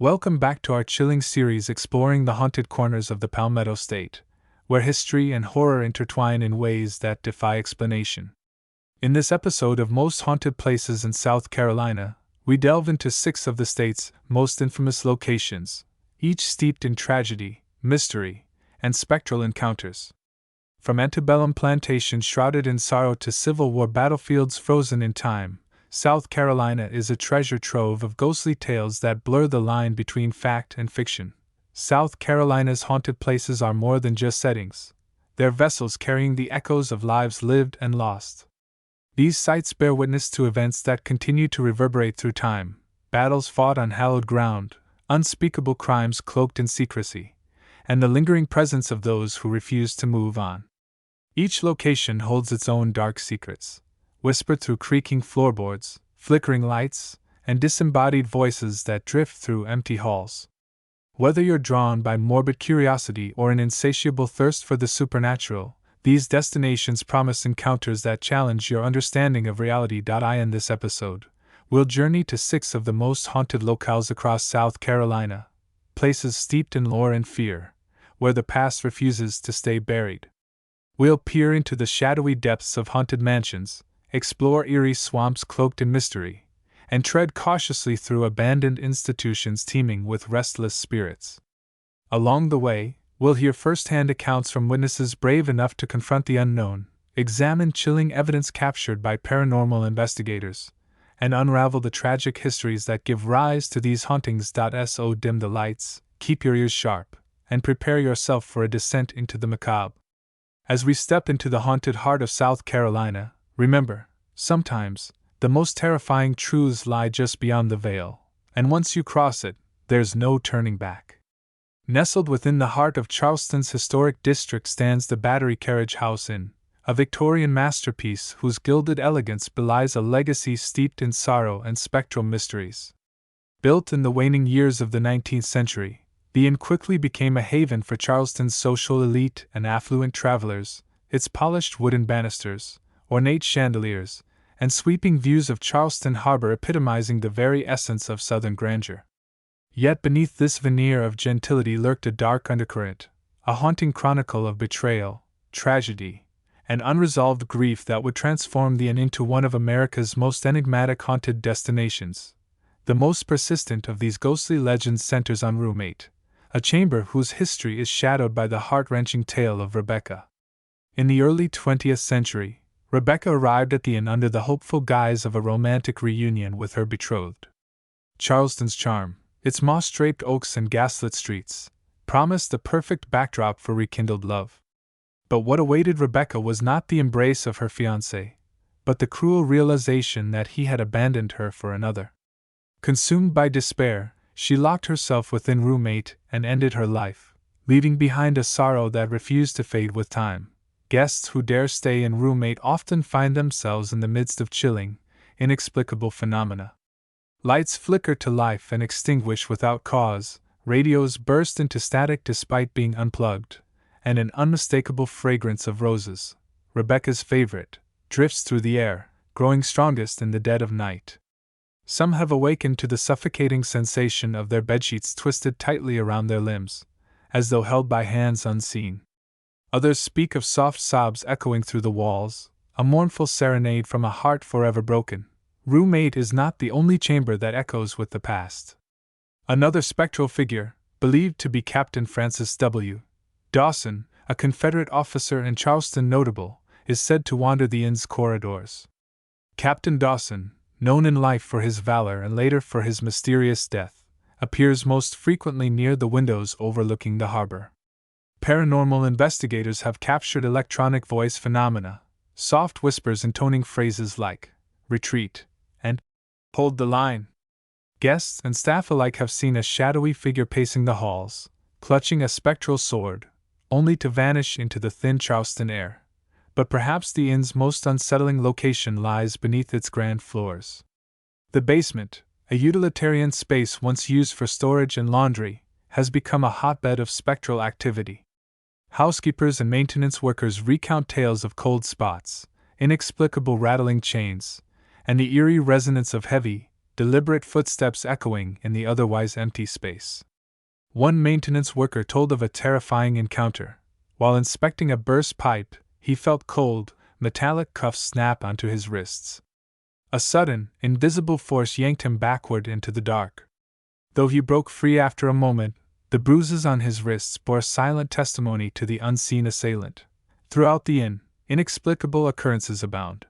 Welcome back to our chilling series exploring the haunted corners of the Palmetto State, where history and horror intertwine in ways that defy explanation. In this episode of Most Haunted Places in South Carolina, we delve into 6 of the state's most infamous locations, each steeped in tragedy, mystery, and spectral encounters. From antebellum plantations shrouded in sorrow to Civil War battlefields frozen in time, South Carolina is a treasure trove of ghostly tales that blur the line between fact and fiction. South Carolina's haunted places are more than just settings. They're vessels carrying the echoes of lives lived and lost. These sites bear witness to events that continue to reverberate through time, battles fought on hallowed ground, unspeakable crimes cloaked in secrecy, and the lingering presence of those who refuse to move on. Each location holds its own dark secrets, whispered through creaking floorboards, flickering lights, and disembodied voices that drift through empty halls. Whether you're drawn by morbid curiosity or an insatiable thirst for the supernatural, these destinations promise encounters that challenge your understanding of reality. In this episode, we'll journey to 6 of the most haunted locales across South Carolina, places steeped in lore and fear, where the past refuses to stay buried. We'll peer into the shadowy depths of haunted mansions, explore eerie swamps cloaked in mystery, and tread cautiously through abandoned institutions teeming with restless spirits. Along the way, we'll hear first-hand accounts from witnesses brave enough to confront the unknown, examine chilling evidence captured by paranormal investigators, and unravel the tragic histories that give rise to these hauntings. So dim the lights, keep your ears sharp, and prepare yourself for a descent into the macabre. As we step into the haunted heart of South Carolina, remember, sometimes, the most terrifying truths lie just beyond the veil, and once you cross it, there's no turning back. Nestled within the heart of Charleston's historic district stands the Battery Carriage House Inn, a Victorian masterpiece whose gilded elegance belies a legacy steeped in sorrow and spectral mysteries. Built in the waning years of the 19th century, the inn quickly became a haven for Charleston's social elite and affluent travelers, its polished wooden banisters, ornate chandeliers, and sweeping views of Charleston Harbor epitomizing the very essence of Southern grandeur. Yet beneath this veneer of gentility lurked a dark undercurrent, a haunting chronicle of betrayal, tragedy, and unresolved grief that would transform the inn into one of America's most enigmatic haunted destinations. The most persistent of these ghostly legends centers on Room 8, a chamber whose history is shadowed by the heart-wrenching tale of Rebecca. In the early 20th century, Rebecca arrived at the inn under the hopeful guise of a romantic reunion with her betrothed. Charleston's charm, its moss-draped oaks and gaslit streets, promised the perfect backdrop for rekindled love. But what awaited Rebecca was not the embrace of her fiancé, but the cruel realization that he had abandoned her for another. Consumed by despair, she locked herself within Room 8 and ended her life, leaving behind a sorrow that refused to fade with time. Guests who dare stay in Room 8 often find themselves in the midst of chilling, inexplicable phenomena. Lights flicker to life and extinguish without cause, radios burst into static despite being unplugged, and an unmistakable fragrance of roses, Rebecca's favorite, drifts through the air, growing strongest in the dead of night. Some have awakened to the suffocating sensation of their bedsheets twisted tightly around their limbs, as though held by hands unseen. Others speak of soft sobs echoing through the walls, a mournful serenade from a heart forever broken. Room 8 is not the only chamber that echoes with the past. Another spectral figure, believed to be Captain Francis W. Dawson, a Confederate officer and Charleston notable, is said to wander the inn's corridors. Captain Dawson, known in life for his valor and later for his mysterious death, appears most frequently near the windows overlooking the harbor. Paranormal investigators have captured electronic voice phenomena, soft whispers intoning phrases like, retreat, and hold the line. Guests and staff alike have seen a shadowy figure pacing the halls, clutching a spectral sword, only to vanish into the thin Charleston air. But perhaps the inn's most unsettling location lies beneath its grand floors. The basement, a utilitarian space once used for storage and laundry, has become a hotbed of spectral activity. Housekeepers and maintenance workers recount tales of cold spots, inexplicable rattling chains, and the eerie resonance of heavy, deliberate footsteps echoing in the otherwise empty space. One maintenance worker told of a terrifying encounter. While inspecting a burst pipe, he felt cold, metallic cuffs snap onto his wrists. A sudden, invisible force yanked him backward into the dark. Though he broke free after a moment, the bruises on his wrists bore silent testimony to the unseen assailant. Throughout the inn, inexplicable occurrences abound.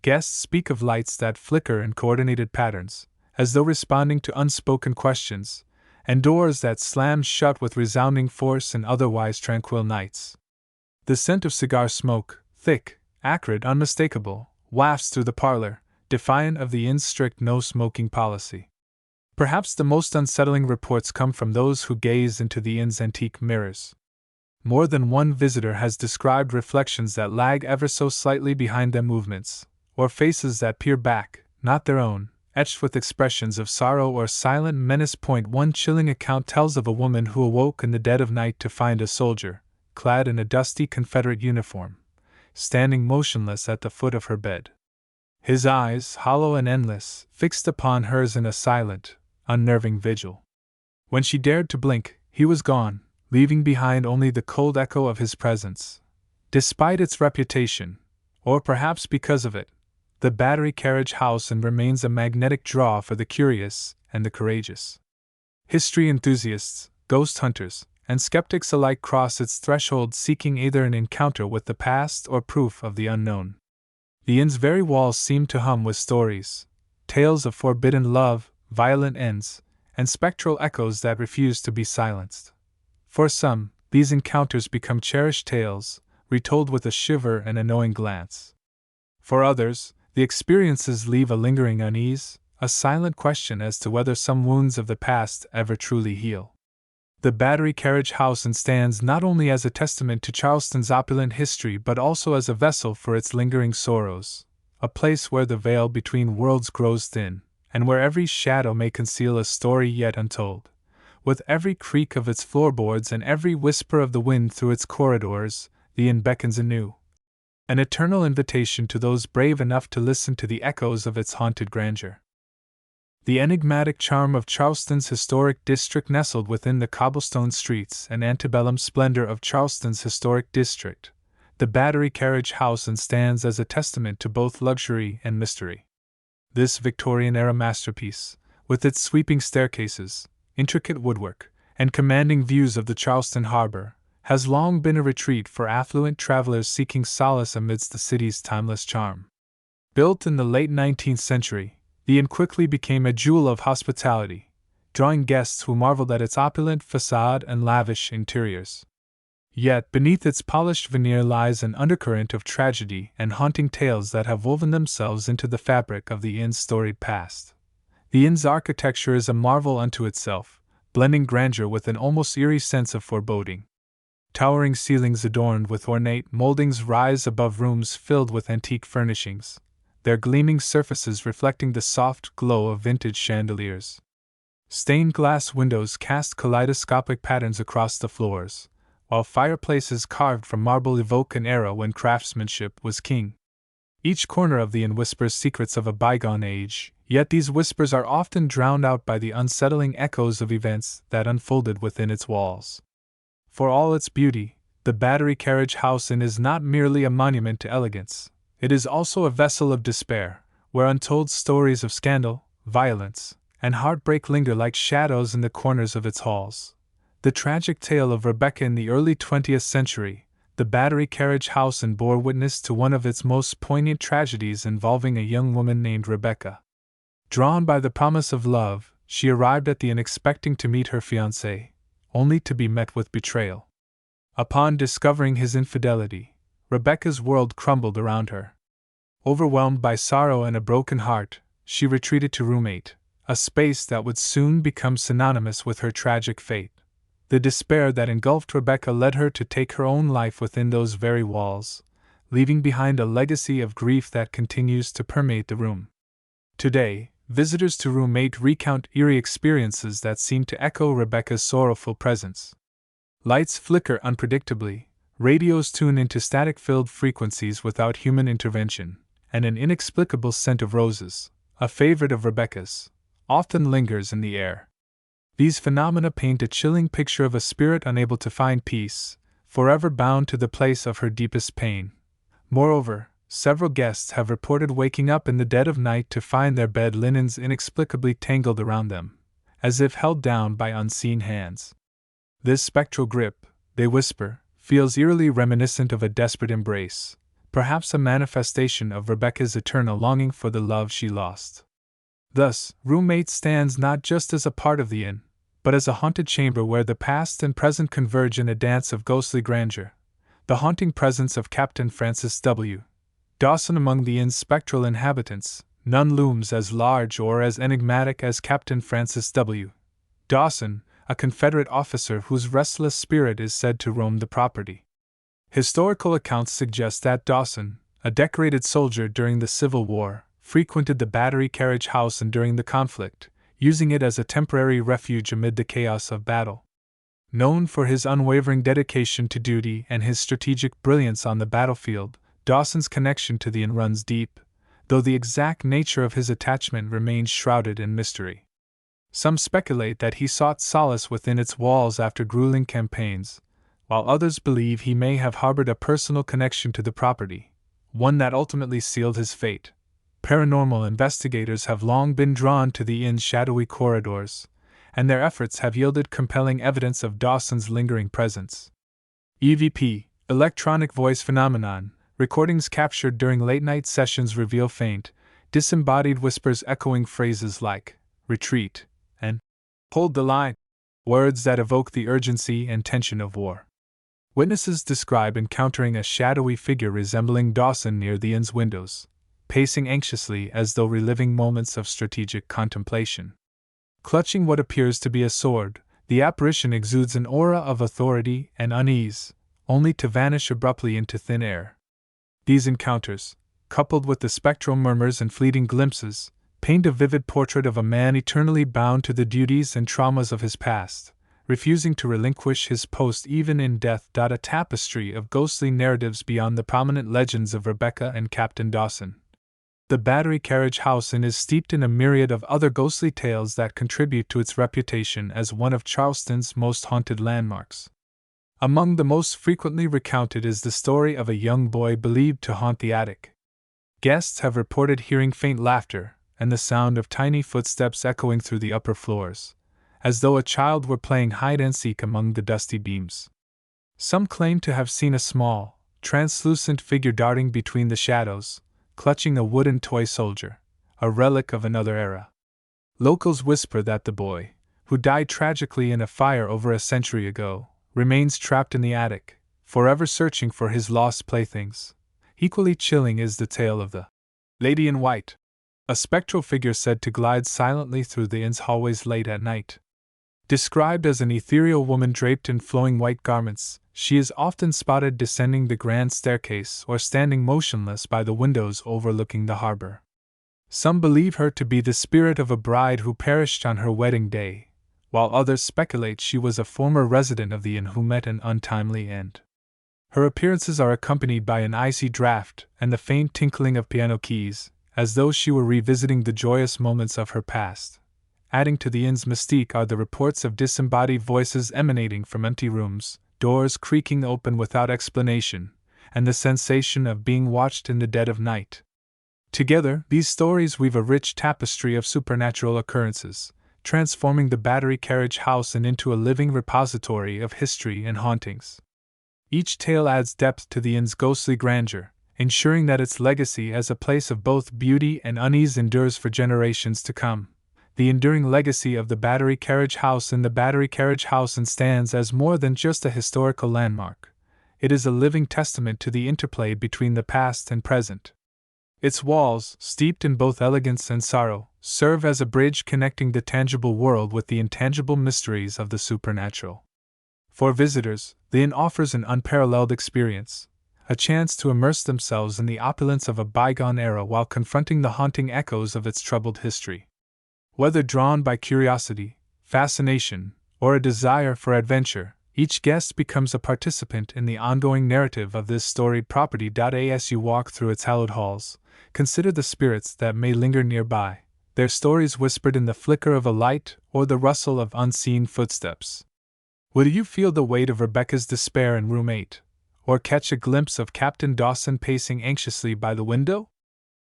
Guests speak of lights that flicker in coordinated patterns, as though responding to unspoken questions, and doors that slam shut with resounding force in otherwise tranquil nights. The scent of cigar smoke, thick, acrid, unmistakable, wafts through the parlor, defiant of the inn's strict no-smoking policy. Perhaps the most unsettling reports come from those who gaze into the inn's antique mirrors. More than one visitor has described reflections that lag ever so slightly behind their movements, or faces that peer back, not their own, etched with expressions of sorrow or silent menace. One chilling account tells of a woman who awoke in the dead of night to find a soldier, clad in a dusty Confederate uniform, standing motionless at the foot of her bed. His eyes, hollow and endless, fixed upon hers in a silent, unnerving vigil. When she dared to blink, he was gone, leaving behind only the cold echo of his presence. Despite its reputation, or perhaps because of it, the Battery Carriage House remains a magnetic draw for the curious and the courageous. History enthusiasts, ghost hunters, and skeptics alike cross its threshold seeking either an encounter with the past or proof of the unknown. The inn's very walls seem to hum with stories, tales of forbidden love, violent ends, and spectral echoes that refuse to be silenced. For some, these encounters become cherished tales, retold with a shiver and a knowing glance. For others, the experiences leave a lingering unease, a silent question as to whether some wounds of the past ever truly heal. The Battery Carriage House stands not only as a testament to Charleston's opulent history but also as a vessel for its lingering sorrows, a place where the veil between worlds grows thin, and where every shadow may conceal a story yet untold. With every creak of its floorboards and every whisper of the wind through its corridors, the inn beckons anew, an eternal invitation to those brave enough to listen to the echoes of its haunted grandeur. The enigmatic charm of Charleston's historic district nestled within the cobblestone streets and antebellum splendor of Charleston's historic district, the Battery Carriage House stands as a testament to both luxury and mystery. This Victorian-era masterpiece, with its sweeping staircases, intricate woodwork, and commanding views of the Charleston harbor, has long been a retreat for affluent travelers seeking solace amidst the city's timeless charm. Built in the late 19th century, the inn quickly became a jewel of hospitality, drawing guests who marveled at its opulent facade and lavish interiors. Yet beneath its polished veneer lies an undercurrent of tragedy and haunting tales that have woven themselves into the fabric of the inn's storied past. The inn's architecture is a marvel unto itself, blending grandeur with an almost eerie sense of foreboding. Towering ceilings adorned with ornate moldings rise above rooms filled with antique furnishings, their gleaming surfaces reflecting the soft glow of vintage chandeliers. Stained glass windows cast kaleidoscopic patterns across the floors, while fireplaces carved from marble evoke an era when craftsmanship was king. Each corner of the inn whispers secrets of a bygone age, yet these whispers are often drowned out by the unsettling echoes of events that unfolded within its walls. For all its beauty, the Battery Carriage House Inn is not merely a monument to elegance. It is also a vessel of despair, where untold stories of scandal, violence, and heartbreak linger like shadows in the corners of its halls. The tragic tale of Rebecca in the early 20th century, the Battery Carriage House Inn bore witness to one of its most poignant tragedies involving a young woman named Rebecca. Drawn by the promise of love, she arrived at the inn expecting to meet her fiancé, only to be met with betrayal. Upon discovering his infidelity, Rebecca's world crumbled around her. Overwhelmed by sorrow and a broken heart, she retreated to room 8, a space that would soon become synonymous with her tragic fate. The despair that engulfed Rebecca led her to take her own life within those very walls, leaving behind a legacy of grief that continues to permeate the room. Today, visitors to room 8 recount eerie experiences that seem to echo Rebecca's sorrowful presence. Lights flicker unpredictably, radios tune into static-filled frequencies without human intervention, and an inexplicable scent of roses, a favorite of Rebecca's, often lingers in the air. These phenomena paint a chilling picture of a spirit unable to find peace, forever bound to the place of her deepest pain. Moreover, several guests have reported waking up in the dead of night to find their bed linens inexplicably tangled around them, as if held down by unseen hands. This spectral grip, they whisper, feels eerily reminiscent of a desperate embrace, perhaps a manifestation of Rebecca's eternal longing for the love she lost. Thus, Room 8 stands not just as a part of the inn, but as a haunted chamber where the past and present converge in a dance of ghostly grandeur. The haunting presence of Captain Francis W. Dawson among the inn's spectral inhabitants, none looms as large or as enigmatic as Captain Francis W. Dawson, a Confederate officer whose restless spirit is said to roam the property. Historical accounts suggest that Dawson, a decorated soldier during the Civil War, frequented the Battery Carriage House and during the conflict, using it as a temporary refuge amid the chaos of battle. Known for his unwavering dedication to duty and his strategic brilliance on the battlefield, Dawson's connection to the inn runs deep, though the exact nature of his attachment remains shrouded in mystery. Some speculate that he sought solace within its walls after grueling campaigns, while others believe he may have harbored a personal connection to the property, one that ultimately sealed his fate. Paranormal investigators have long been drawn to the inn's shadowy corridors, and their efforts have yielded compelling evidence of Dawson's lingering presence. EVP, electronic voice phenomenon, recordings captured during late-night sessions reveal faint, disembodied whispers echoing phrases like, retreat, and hold the line, words that evoke the urgency and tension of war. Witnesses describe encountering a shadowy figure resembling Dawson near the inn's windows, pacing anxiously as though reliving moments of strategic contemplation. Clutching what appears to be a sword, the apparition exudes an aura of authority and unease, only to vanish abruptly into thin air. These encounters, coupled with the spectral murmurs and fleeting glimpses, paint a vivid portrait of a man eternally bound to the duties and traumas of his past, refusing to relinquish his post even in death. A tapestry of ghostly narratives beyond the prominent legends of Rebecca and Captain Dawson. The Battery Carriage House Inn is steeped in a myriad of other ghostly tales that contribute to its reputation as one of Charleston's most haunted landmarks. Among the most frequently recounted is the story of a young boy believed to haunt the attic. Guests have reported hearing faint laughter and the sound of tiny footsteps echoing through the upper floors, as though a child were playing hide-and-seek among the dusty beams. Some claim to have seen a small, translucent figure darting between the shadows, clutching a wooden toy soldier, a relic of another era. Locals whisper that the boy, who died tragically in a fire over a century ago, remains trapped in the attic, forever searching for his lost playthings. Equally chilling is the tale of the Lady in White, a spectral figure said to glide silently through the inn's hallways late at night. Described as an ethereal woman draped in flowing white garments, she is often spotted descending the grand staircase or standing motionless by the windows overlooking the harbor. Some believe her to be the spirit of a bride who perished on her wedding day, while others speculate she was a former resident of the inn who met an untimely end. Her appearances are accompanied by an icy draft and the faint tinkling of piano keys, as though she were revisiting the joyous moments of her past. Adding to the inn's mystique are the reports of disembodied voices emanating from empty rooms, doors creaking open without explanation, and the sensation of being watched in the dead of night. Together, these stories weave a rich tapestry of supernatural occurrences, transforming the Battery Carriage House Inn into a living repository of history and hauntings. Each tale adds depth to the inn's ghostly grandeur, ensuring that its legacy as a place of both beauty and unease endures for generations to come. The enduring legacy of the Battery Carriage House Inn. The Battery Carriage House Inn stands as more than just a historical landmark. It is a living testament to the interplay between the past and present. Its walls, steeped in both elegance and sorrow, serve as a bridge connecting the tangible world with the intangible mysteries of the supernatural. For visitors, the inn offers an unparalleled experience, a chance to immerse themselves in the opulence of a bygone era while confronting the haunting echoes of its troubled history. Whether drawn by curiosity, fascination, or a desire for adventure, each guest becomes a participant in the ongoing narrative of this storied property. As you walk through its hallowed halls, consider the spirits that may linger nearby, their stories whispered in the flicker of a light or the rustle of unseen footsteps. Would you feel the weight of Rebecca's despair in room 8, or catch a glimpse of Captain Dawson pacing anxiously by the window?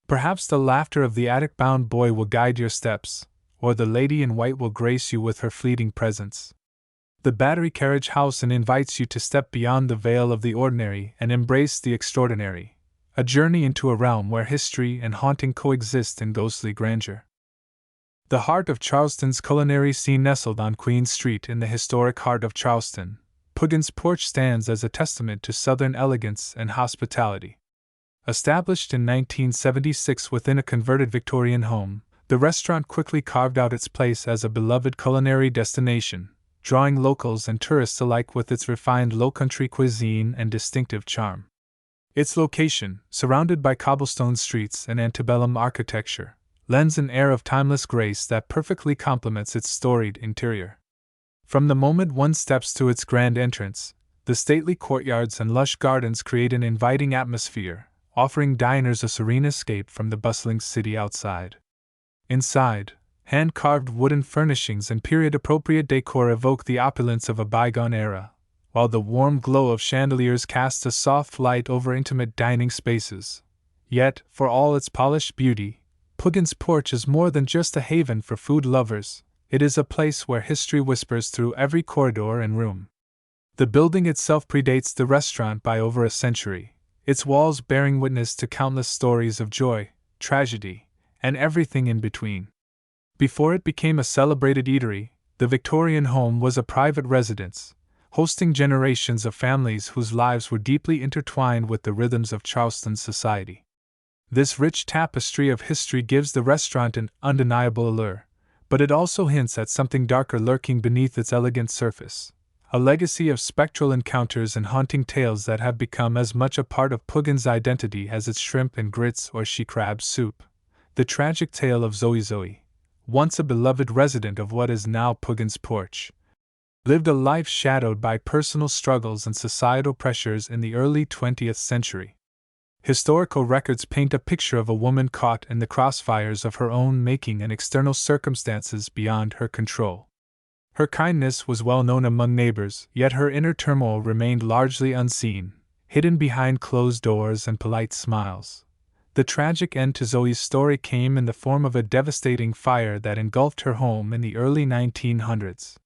Perhaps the laughter of the attic-bound boy will guide your steps, or the lady in white will grace you with her fleeting presence. The Battery Carriage House invites you to step beyond the veil of the ordinary and embrace the extraordinary, a journey into a realm where history and haunting coexist in ghostly grandeur. The heart of Charleston's culinary scene, nestled on Queen Street in the historic heart of Charleston, Poogan's Porch stands as a testament to Southern elegance and hospitality. Established in 1976 within a converted Victorian home, the restaurant quickly carved out its place as a beloved culinary destination, drawing locals and tourists alike with its refined low-country cuisine and distinctive charm. Its location, surrounded by cobblestone streets and antebellum architecture, lends an air of timeless grace that perfectly complements its storied interior. From the moment one steps to its grand entrance, the stately courtyards and lush gardens create an inviting atmosphere, offering diners a serene escape from the bustling city outside. Inside, hand-carved wooden furnishings and period-appropriate decor evoke the opulence of a bygone era, while the warm glow of chandeliers casts a soft light over intimate dining spaces. Yet, for all its polished beauty, Poogan's Porch is more than just a haven for food lovers. It is a place where history whispers through every corridor and room. The building itself predates the restaurant by over a century, its walls bearing witness to countless stories of joy, tragedy, and everything in between. Before it became a celebrated eatery, the Victorian home was a private residence, hosting generations of families whose lives were deeply intertwined with the rhythms of Charleston's society. This rich tapestry of history gives the restaurant an undeniable allure, but it also hints at something darker lurking beneath its elegant surface, a legacy of spectral encounters and haunting tales that have become as much a part of Poogan's identity as its shrimp and grits or she crab soup. The tragic tale of Zoe, once a beloved resident of what is now Poogan's Porch, lived a life shadowed by personal struggles and societal pressures in the early 20th century. Historical records paint a picture of a woman caught in the crossfires of her own making and external circumstances beyond her control. Her kindness was well known among neighbors, yet her inner turmoil remained largely unseen, hidden behind closed doors and polite smiles. The tragic end to Zoe's story came in the form of a devastating fire that engulfed her home in the early 1900s.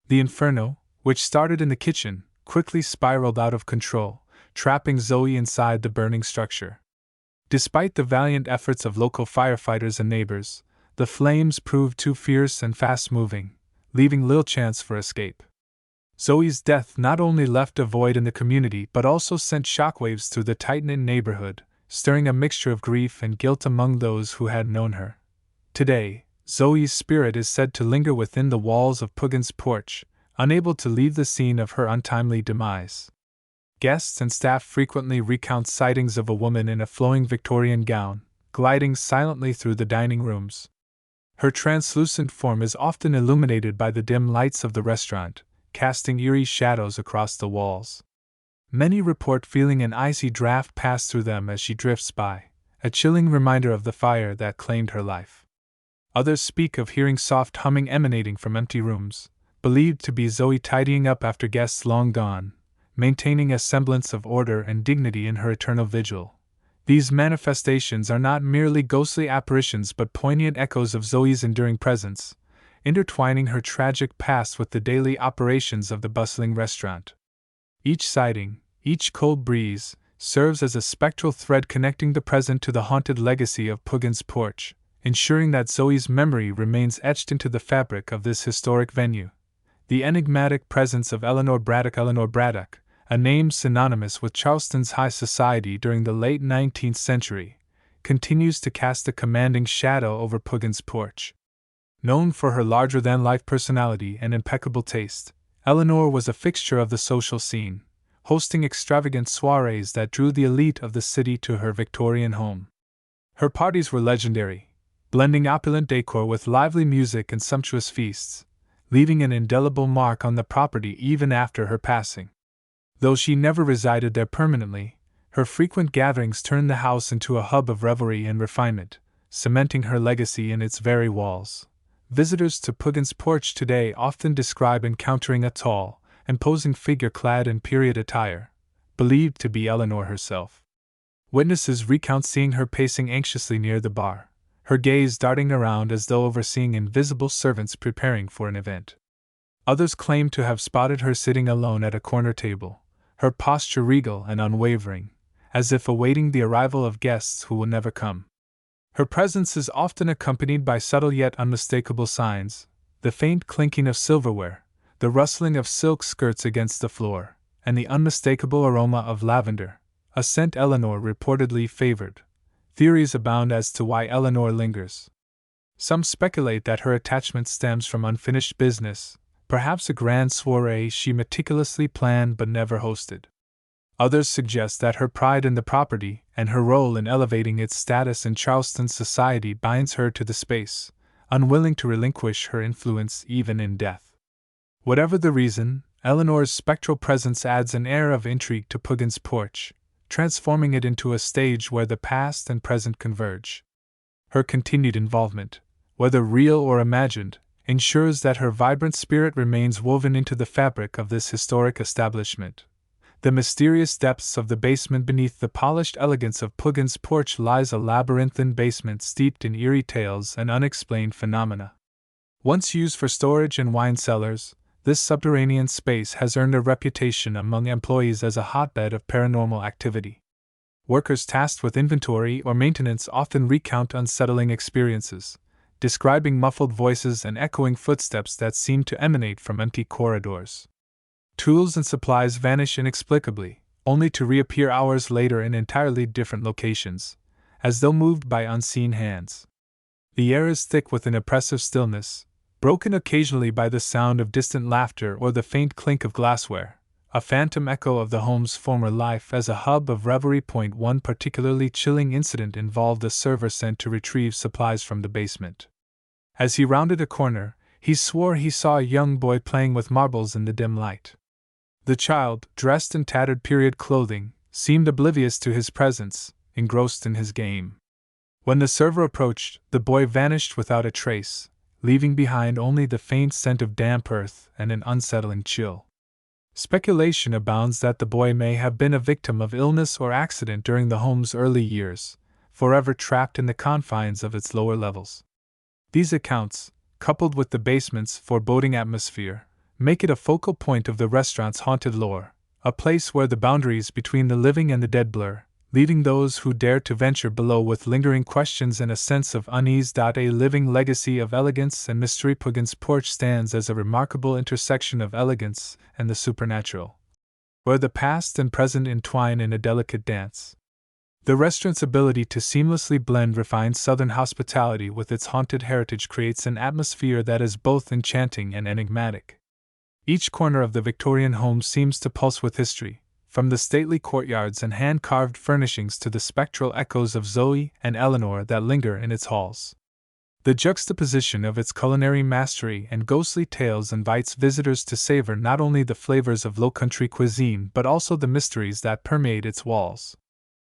The inferno, which started in the kitchen, quickly spiraled out of control, trapping Zoe inside the burning structure. Despite the valiant efforts of local firefighters and neighbors, the flames proved too fierce and fast-moving, leaving little chance for escape. Zoe's death not only left a void in the community but also sent shockwaves through the tight-knit neighborhood, stirring a mixture of grief and guilt among those who had known her. Today, Zoe's spirit is said to linger within the walls of Poogan's Porch, unable to leave the scene of her untimely demise. Guests and staff frequently recount sightings of a woman in a flowing Victorian gown, gliding silently through the dining rooms. Her translucent form is often illuminated by the dim lights of the restaurant, casting eerie shadows across the walls. Many report feeling an icy draft pass through them as she drifts by, a chilling reminder of the fire that claimed her life. Others speak of hearing soft humming emanating from empty rooms, believed to be Zoe tidying up after guests long gone, maintaining a semblance of order and dignity in her eternal vigil. These manifestations are not merely ghostly apparitions but poignant echoes of Zoe's enduring presence, intertwining her tragic past with the daily operations of the bustling restaurant. Each sighting, each cold breeze, serves as a spectral thread connecting the present to the haunted legacy of Poogan's Porch, ensuring that Zoe's memory remains etched into the fabric of this historic venue. The enigmatic presence of Eleanor Braddock, a name synonymous with Charleston's high society during the late 19th century, continues to cast a commanding shadow over Poogan's Porch. Known for her larger-than-life personality and impeccable taste, Eleanor was a fixture of the social scene, hosting extravagant soirees that drew the elite of the city to her Victorian home. Her parties were legendary, blending opulent decor with lively music and sumptuous feasts, leaving an indelible mark on the property even after her passing. Though she never resided there permanently, her frequent gatherings turned the house into a hub of revelry and refinement, cementing her legacy in its very walls. Visitors to Poogan's porch today often describe encountering a tall, imposing figure clad in period attire, believed to be Eleanor herself. Witnesses recount seeing her pacing anxiously near the bar, her gaze darting around as though overseeing invisible servants preparing for an event. Others claim to have spotted her sitting alone at a corner table, her posture regal and unwavering, as if awaiting the arrival of guests who will never come. Her presence is often accompanied by subtle yet unmistakable signs, the faint clinking of silverware, the rustling of silk skirts against the floor, and the unmistakable aroma of lavender, a scent Eleanor reportedly favored. Theories abound as to why Eleanor lingers. Some speculate that her attachment stems from unfinished business, perhaps a grand soiree she meticulously planned but never hosted. Others suggest that her pride in the property and her role in elevating its status in Charleston society binds her to the space, unwilling to relinquish her influence even in death. Whatever the reason, Eleanor's spectral presence adds an air of intrigue to Poogan's porch, transforming it into a stage where the past and present converge. Her continued involvement, whether real or imagined, ensures that her vibrant spirit remains woven into the fabric of this historic establishment. The mysterious depths of the basement beneath the polished elegance of Poogan's porch lies a labyrinthine basement steeped in eerie tales and unexplained phenomena. Once used for storage and wine cellars, this subterranean space has earned a reputation among employees as a hotbed of paranormal activity. Workers tasked with inventory or maintenance often recount unsettling experiences, describing muffled voices and echoing footsteps that seem to emanate from empty corridors. Tools and supplies vanish inexplicably, only to reappear hours later in entirely different locations, as though moved by unseen hands. The air is thick with an oppressive stillness, broken occasionally by the sound of distant laughter or the faint clink of glassware, a phantom echo of the home's former life as a hub of revelry. One particularly chilling incident involved a server sent to retrieve supplies from the basement. As he rounded a corner, he swore he saw a young boy playing with marbles in the dim light. The child, dressed in tattered period clothing, seemed oblivious to his presence, engrossed in his game. When the server approached, the boy vanished without a trace, leaving behind only the faint scent of damp earth and an unsettling chill. Speculation abounds that the boy may have been a victim of illness or accident during the home's early years, forever trapped in the confines of its lower levels. These accounts, coupled with the basement's foreboding atmosphere, make it a focal point of the restaurant's haunted lore, a place where the boundaries between the living and the dead blur, leaving those who dare to venture below with lingering questions and a sense of unease. A living legacy of elegance and mystery. Poogan's porch stands as a remarkable intersection of elegance and the supernatural, where the past and present entwine in a delicate dance. The restaurant's ability to seamlessly blend refined Southern hospitality with its haunted heritage creates an atmosphere that is both enchanting and enigmatic. Each corner of the Victorian home seems to pulse with history, from the stately courtyards and hand-carved furnishings to the spectral echoes of Zoe and Eleanor that linger in its halls. The juxtaposition of its culinary mastery and ghostly tales invites visitors to savor not only the flavors of low-country cuisine but also the mysteries that permeate its walls.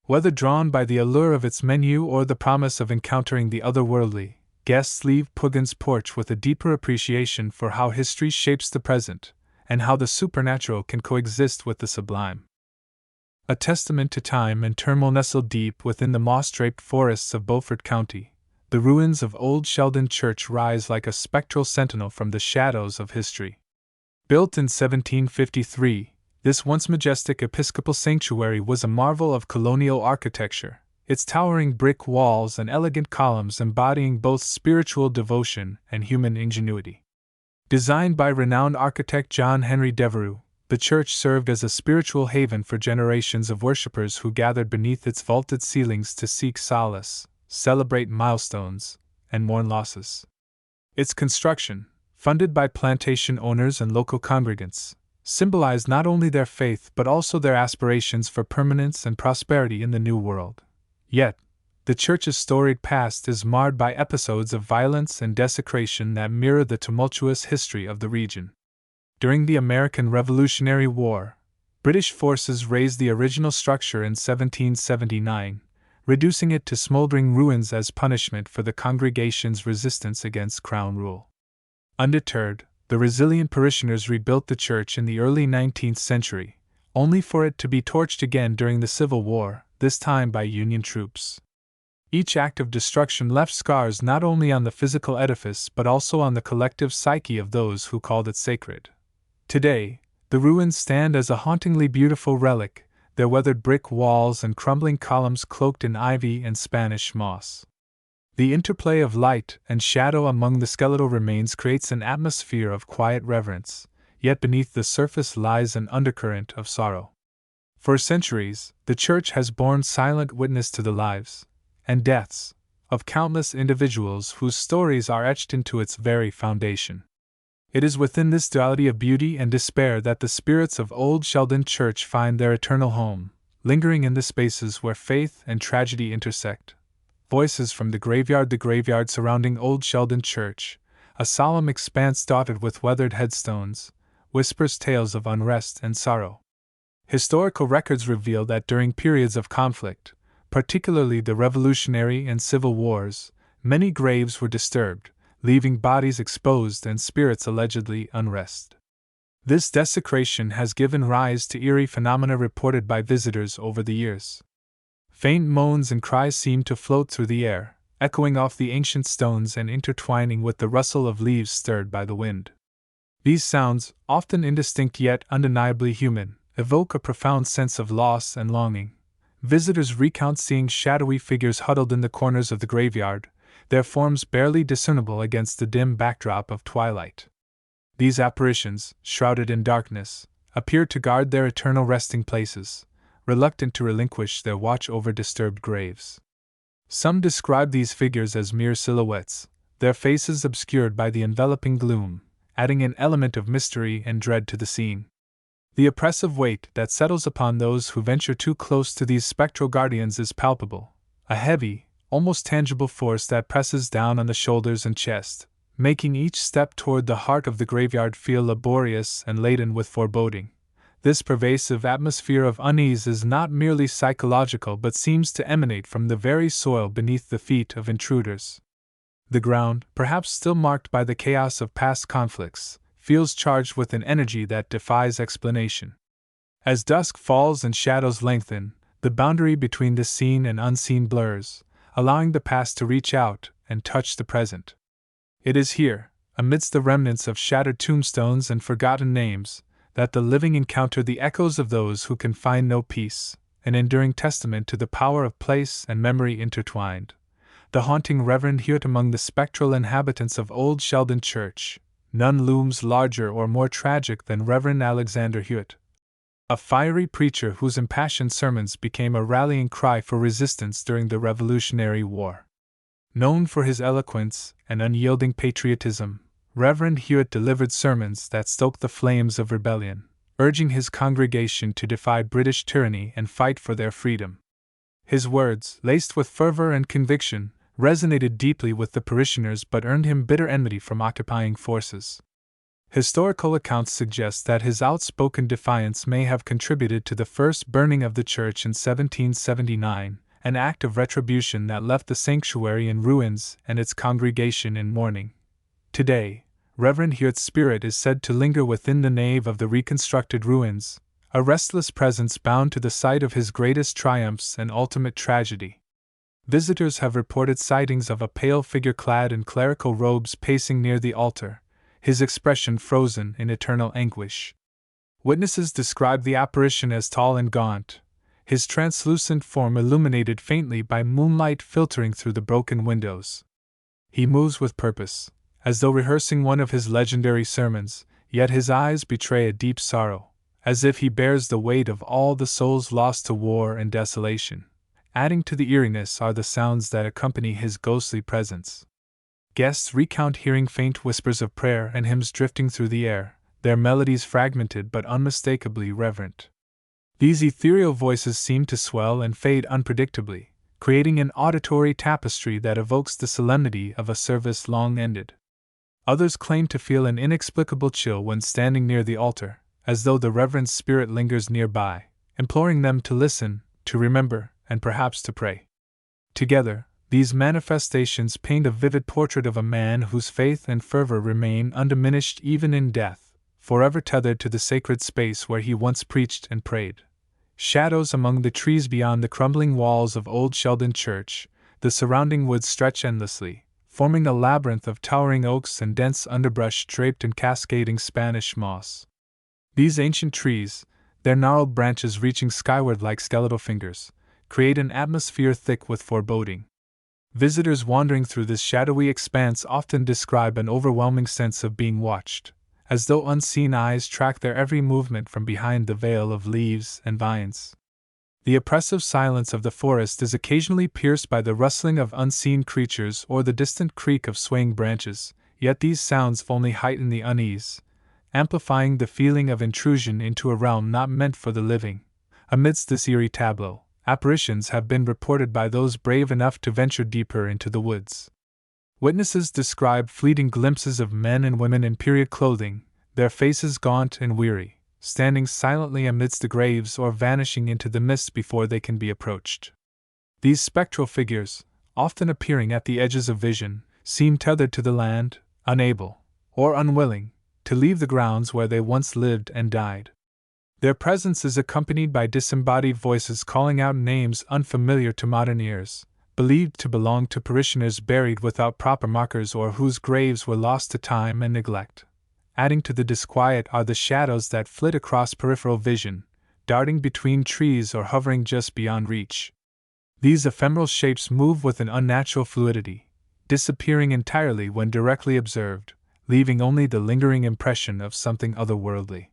Whether drawn by the allure of its menu or the promise of encountering the otherworldly, guests leave Poogan's porch with a deeper appreciation for how history shapes the present, and how the supernatural can coexist with the sublime. A testament to time and turmoil nestled deep within the moss-draped forests of Beaufort County, the ruins of Old Sheldon Church rise like a spectral sentinel from the shadows of history. Built in 1753, this once majestic Episcopal sanctuary was a marvel of colonial architecture, its towering brick walls and elegant columns embodying both spiritual devotion and human ingenuity. Designed by renowned architect John Henry Devereux, the church served as a spiritual haven for generations of worshippers who gathered beneath its vaulted ceilings to seek solace, celebrate milestones, and mourn losses. Its construction, funded by plantation owners and local congregants, symbolized not only their faith but also their aspirations for permanence and prosperity in the New World. Yet, the church's storied past is marred by episodes of violence and desecration that mirror the tumultuous history of the region. During the American Revolutionary War, British forces razed the original structure in 1779, reducing it to smoldering ruins as punishment for the congregation's resistance against crown rule. Undeterred, the resilient parishioners rebuilt the church in the early 19th century, only for it to be torched again during the Civil War, this time by Union troops. Each act of destruction left scars not only on the physical edifice but also on the collective psyche of those who called it sacred. Today, the ruins stand as a hauntingly beautiful relic, their weathered brick walls and crumbling columns cloaked in ivy and Spanish moss. The interplay of light and shadow among the skeletal remains creates an atmosphere of quiet reverence, yet beneath the surface lies an undercurrent of sorrow. For centuries, the church has borne silent witness to the lives and deaths of countless individuals whose stories are etched into its very foundation. It is within this duality of beauty and despair that the spirits of Old Sheldon Church find their eternal home, lingering in the spaces where faith and tragedy intersect. Voices from the graveyard surrounding Old Sheldon Church, a solemn expanse dotted with weathered headstones, whispers tales of unrest and sorrow. Historical records reveal that during periods of conflict, particularly the Revolutionary and Civil Wars, many graves were disturbed, leaving bodies exposed and spirits allegedly unrest. This desecration has given rise to eerie phenomena reported by visitors over the years. Faint moans and cries seem to float through the air, echoing off the ancient stones and intertwining with the rustle of leaves stirred by the wind. These sounds, often indistinct yet undeniably human, evoke a profound sense of loss and longing. Visitors recount seeing shadowy figures huddled in the corners of the graveyard, their forms barely discernible against the dim backdrop of twilight. These apparitions, shrouded in darkness, appear to guard their eternal resting places, reluctant to relinquish their watch over disturbed graves. Some describe these figures as mere silhouettes, their faces obscured by the enveloping gloom, adding an element of mystery and dread to the scene. The oppressive weight that settles upon those who venture too close to these spectral guardians is palpable, a heavy, almost tangible force that presses down on the shoulders and chest, making each step toward the heart of the graveyard feel laborious and laden with foreboding. This pervasive atmosphere of unease is not merely psychological but seems to emanate from the very soil beneath the feet of intruders. The ground, perhaps still marked by the chaos of past conflicts, feels charged with an energy that defies explanation. As dusk falls and shadows lengthen, the boundary between the seen and unseen blurs, allowing the past to reach out and touch the present. It is here, amidst the remnants of shattered tombstones and forgotten names, that the living encounter the echoes of those who can find no peace, an enduring testament to the power of place and memory intertwined. The haunting Reverend Hewitt among the spectral inhabitants of Old Sheldon Church. None looms larger or more tragic than Reverend Alexander Hewitt, a fiery preacher whose impassioned sermons became a rallying cry for resistance during the Revolutionary War. Known for his eloquence and unyielding patriotism, Reverend Hewitt delivered sermons that stoked the flames of rebellion, urging his congregation to defy British tyranny and fight for their freedom. His words, laced with fervor and conviction, resonated deeply with the parishioners but earned him bitter enmity from occupying forces. Historical accounts suggest that his outspoken defiance may have contributed to the first burning of the church in 1779, an act of retribution that left the sanctuary in ruins and its congregation in mourning. Today, Reverend Hewitt's spirit is said to linger within the nave of the reconstructed ruins, a restless presence bound to the site of his greatest triumphs and ultimate tragedy. Visitors have reported sightings of a pale figure clad in clerical robes pacing near the altar, his expression frozen in eternal anguish. Witnesses describe the apparition as tall and gaunt, his translucent form illuminated faintly by moonlight filtering through the broken windows. He moves with purpose, as though rehearsing one of his legendary sermons, yet his eyes betray a deep sorrow, as if he bears the weight of all the souls lost to war and desolation. Adding to the eeriness are the sounds that accompany his ghostly presence. Guests recount hearing faint whispers of prayer and hymns drifting through the air, their melodies fragmented but unmistakably reverent. These ethereal voices seem to swell and fade unpredictably, creating an auditory tapestry that evokes the solemnity of a service long ended. Others claim to feel an inexplicable chill when standing near the altar, as though the reverend spirit lingers nearby, imploring them to listen, to remember, and perhaps to pray. Together, these manifestations paint a vivid portrait of a man whose faith and fervor remain undiminished even in death, forever tethered to the sacred space where he once preached and prayed. Shadows among the trees beyond the crumbling walls of Old Sheldon Church, the surrounding woods stretch endlessly, forming a labyrinth of towering oaks and dense underbrush draped in cascading Spanish moss. These ancient trees, their gnarled branches reaching skyward like skeletal fingers, create an atmosphere thick with foreboding. Visitors wandering through this shadowy expanse often describe an overwhelming sense of being watched, as though unseen eyes track their every movement from behind the veil of leaves and vines. The oppressive silence of the forest is occasionally pierced by the rustling of unseen creatures or the distant creak of swaying branches, yet these sounds only heighten the unease, amplifying the feeling of intrusion into a realm not meant for the living. Amidst this eerie tableau, apparitions have been reported by those brave enough to venture deeper into the woods. Witnesses describe fleeting glimpses of men and women in period clothing, their faces gaunt and weary, standing silently amidst the graves or vanishing into the mist before they can be approached. These spectral figures, often appearing at the edges of vision, seem tethered to the land, unable, or unwilling, to leave the grounds where they once lived and died. Their presence is accompanied by disembodied voices calling out names unfamiliar to modern ears, believed to belong to parishioners buried without proper markers or whose graves were lost to time and neglect. Adding to the disquiet are the shadows that flit across peripheral vision, darting between trees or hovering just beyond reach. These ephemeral shapes move with an unnatural fluidity, disappearing entirely when directly observed, leaving only the lingering impression of something otherworldly.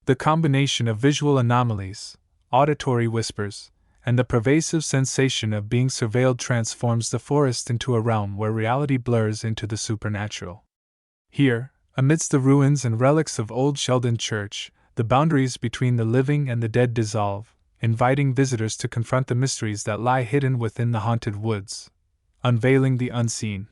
The combination of visual anomalies, auditory whispers, and the pervasive sensation of being surveilled transforms the forest into a realm where reality blurs into the supernatural. Here, amidst the ruins and relics of Old Sheldon Church, the boundaries between the living and the dead dissolve, inviting visitors to confront the mysteries that lie hidden within the haunted woods. Unveiling the unseen.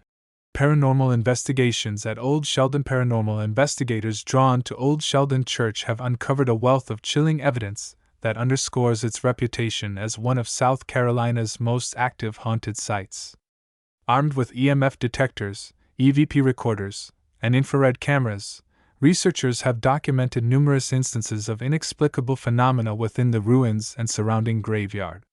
Paranormal investigations at Old Sheldon. Paranormal investigators drawn to Old Sheldon Church have uncovered a wealth of chilling evidence that underscores its reputation as one of South Carolina's most active haunted sites. Armed with EMF detectors, EVP recorders, and infrared cameras, researchers have documented numerous instances of inexplicable phenomena within the ruins and surrounding graveyard.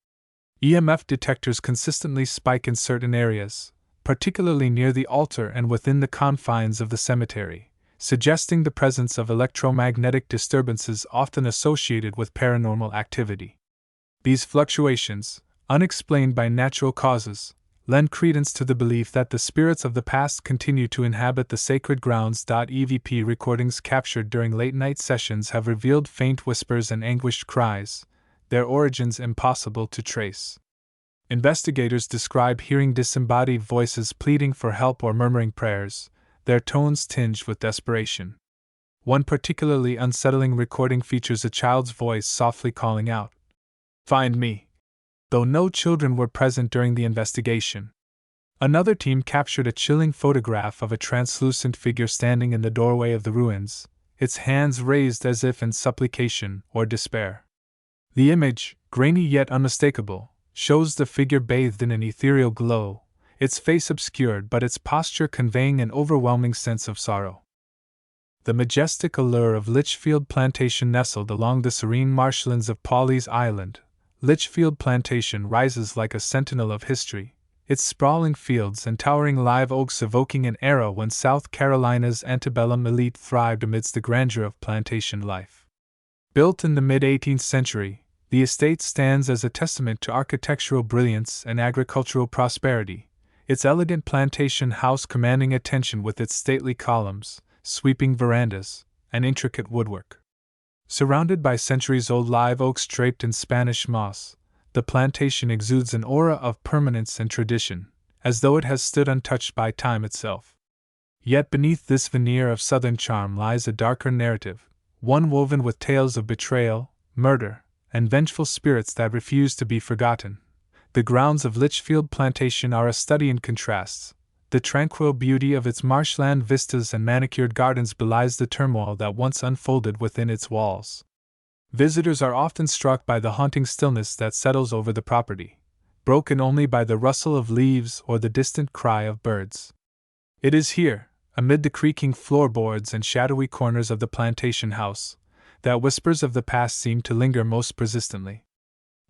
EMF detectors consistently spike in certain areas, particularly near the altar and within the confines of the cemetery, suggesting the presence of electromagnetic disturbances often associated with paranormal activity. These fluctuations, unexplained by natural causes, lend credence to the belief that the spirits of the past continue to inhabit the sacred grounds. EVP recordings captured during late-night sessions have revealed faint whispers and anguished cries, their origins impossible to trace. Investigators describe hearing disembodied voices pleading for help or murmuring prayers, their tones tinged with desperation. One particularly unsettling recording features a child's voice softly calling out, "Find me," though no children were present during the investigation. Another team captured a chilling photograph of a translucent figure standing in the doorway of the ruins, its hands raised as if in supplication or despair. The image, grainy yet unmistakable, shows the figure bathed in an ethereal glow, its face obscured but its posture conveying an overwhelming sense of sorrow. The majestic allure of Litchfield Plantation. Nestled along the serene marshlands of Pawleys Island, Litchfield Plantation rises like a sentinel of history, its sprawling fields and towering live oaks evoking an era when South Carolina's antebellum elite thrived amidst the grandeur of plantation life. Built in the mid-18th century, the estate stands as a testament to architectural brilliance and agricultural prosperity, its elegant plantation house commanding attention with its stately columns, sweeping verandas, and intricate woodwork. Surrounded by centuries-old live oaks draped in Spanish moss, the plantation exudes an aura of permanence and tradition, as though it has stood untouched by time itself. Yet beneath this veneer of southern charm lies a darker narrative, one woven with tales of betrayal, murder, and vengeful spirits that refuse to be forgotten. The grounds of Litchfield Plantation are a study in contrasts. The tranquil beauty of its marshland vistas and manicured gardens belies the turmoil that once unfolded within its walls. Visitors are often struck by the haunting stillness that settles over the property, broken only by the rustle of leaves or the distant cry of birds. It is here, amid the creaking floorboards and shadowy corners of the plantation house, that whispers of the past seem to linger most persistently.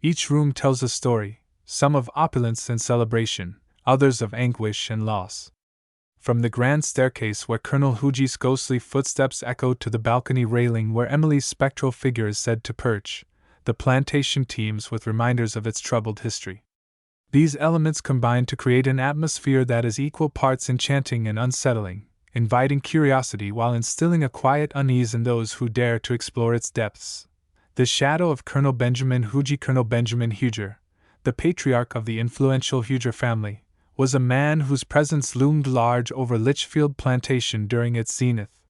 Each room tells a story, some of opulence and celebration, others of anguish and loss. From the grand staircase where Colonel Huji's ghostly footsteps echoed to the balcony railing where Emily's spectral figure is said to perch, the plantation teems with reminders of its troubled history. These elements combine to create an atmosphere that is equal parts enchanting and unsettling, inviting curiosity while instilling a quiet unease in those who dare to explore its depths. The shadow of Colonel Benjamin Huger, the patriarch of the influential Huger family, was a man whose presence loomed large over Litchfield Plantation during its zenith.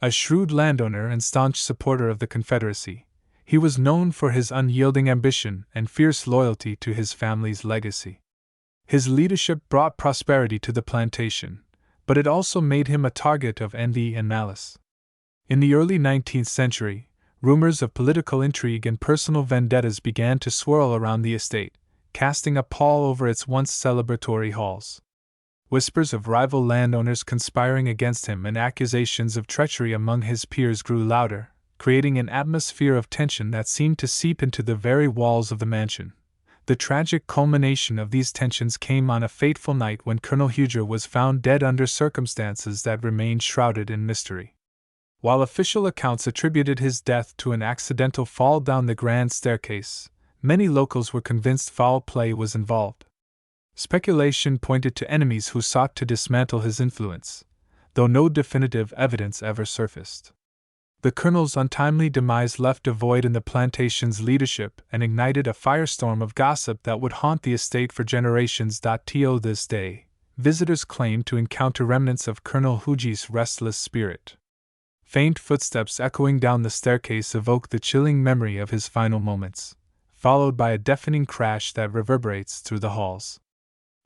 A shrewd landowner and staunch supporter of the Confederacy, he was known for his unyielding ambition and fierce loyalty to his family's legacy. His leadership brought prosperity to the plantation, but it also made him a target of envy and malice. In the early 19th century, rumors of political intrigue and personal vendettas began to swirl around the estate, casting a pall over its once celebratory halls. Whispers of rival landowners conspiring against him and accusations of treachery among his peers grew louder, creating an atmosphere of tension that seemed to seep into the very walls of the mansion. The tragic culmination of these tensions came on a fateful night when Colonel Huger was found dead under circumstances that remained shrouded in mystery. While official accounts attributed his death to an accidental fall down the grand staircase, many locals were convinced foul play was involved. Speculation pointed to enemies who sought to dismantle his influence, though no definitive evidence ever surfaced. The colonel's untimely demise left a void in the plantation's leadership and ignited a firestorm of gossip that would haunt the estate for generations. To this day, visitors claim to encounter remnants of Colonel Huji's restless spirit. Faint footsteps echoing down the staircase evoke the chilling memory of his final moments, followed by a deafening crash that reverberates through the halls.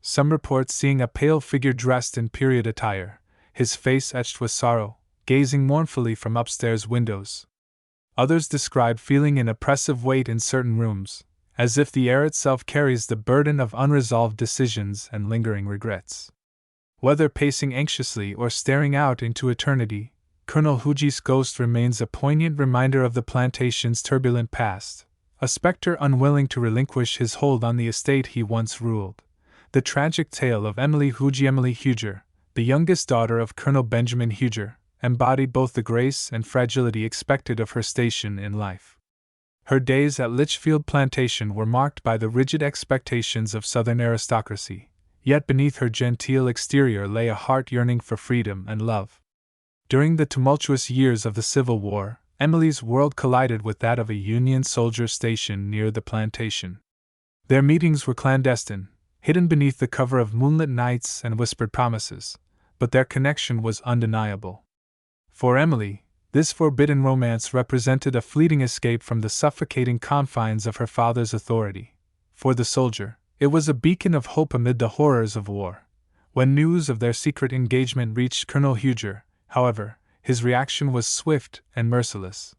Some report seeing a pale figure dressed in period attire, his face etched with sorrow, gazing mournfully from upstairs windows. Others describe feeling an oppressive weight in certain rooms, as if the air itself carries the burden of unresolved decisions and lingering regrets. Whether pacing anxiously or staring out into eternity, Colonel Huji's ghost remains a poignant reminder of the plantation's turbulent past, a specter unwilling to relinquish his hold on the estate he once ruled. The tragic tale of Emily Huger, the youngest daughter of Colonel Benjamin Huger, embodied both the grace and fragility expected of her station in life. Her days at Litchfield Plantation were marked by the rigid expectations of Southern aristocracy, yet beneath her genteel exterior lay a heart yearning for freedom and love. During the tumultuous years of the Civil War, Emily's world collided with that of a Union soldier stationed near the plantation. Their meetings were clandestine, hidden beneath the cover of moonlit nights and whispered promises, but their connection was undeniable. For Emily, this forbidden romance represented a fleeting escape from the suffocating confines of her father's authority. For the soldier, it was a beacon of hope amid the horrors of war. When news of their secret engagement reached Colonel Huger, however, his reaction was swift and merciless.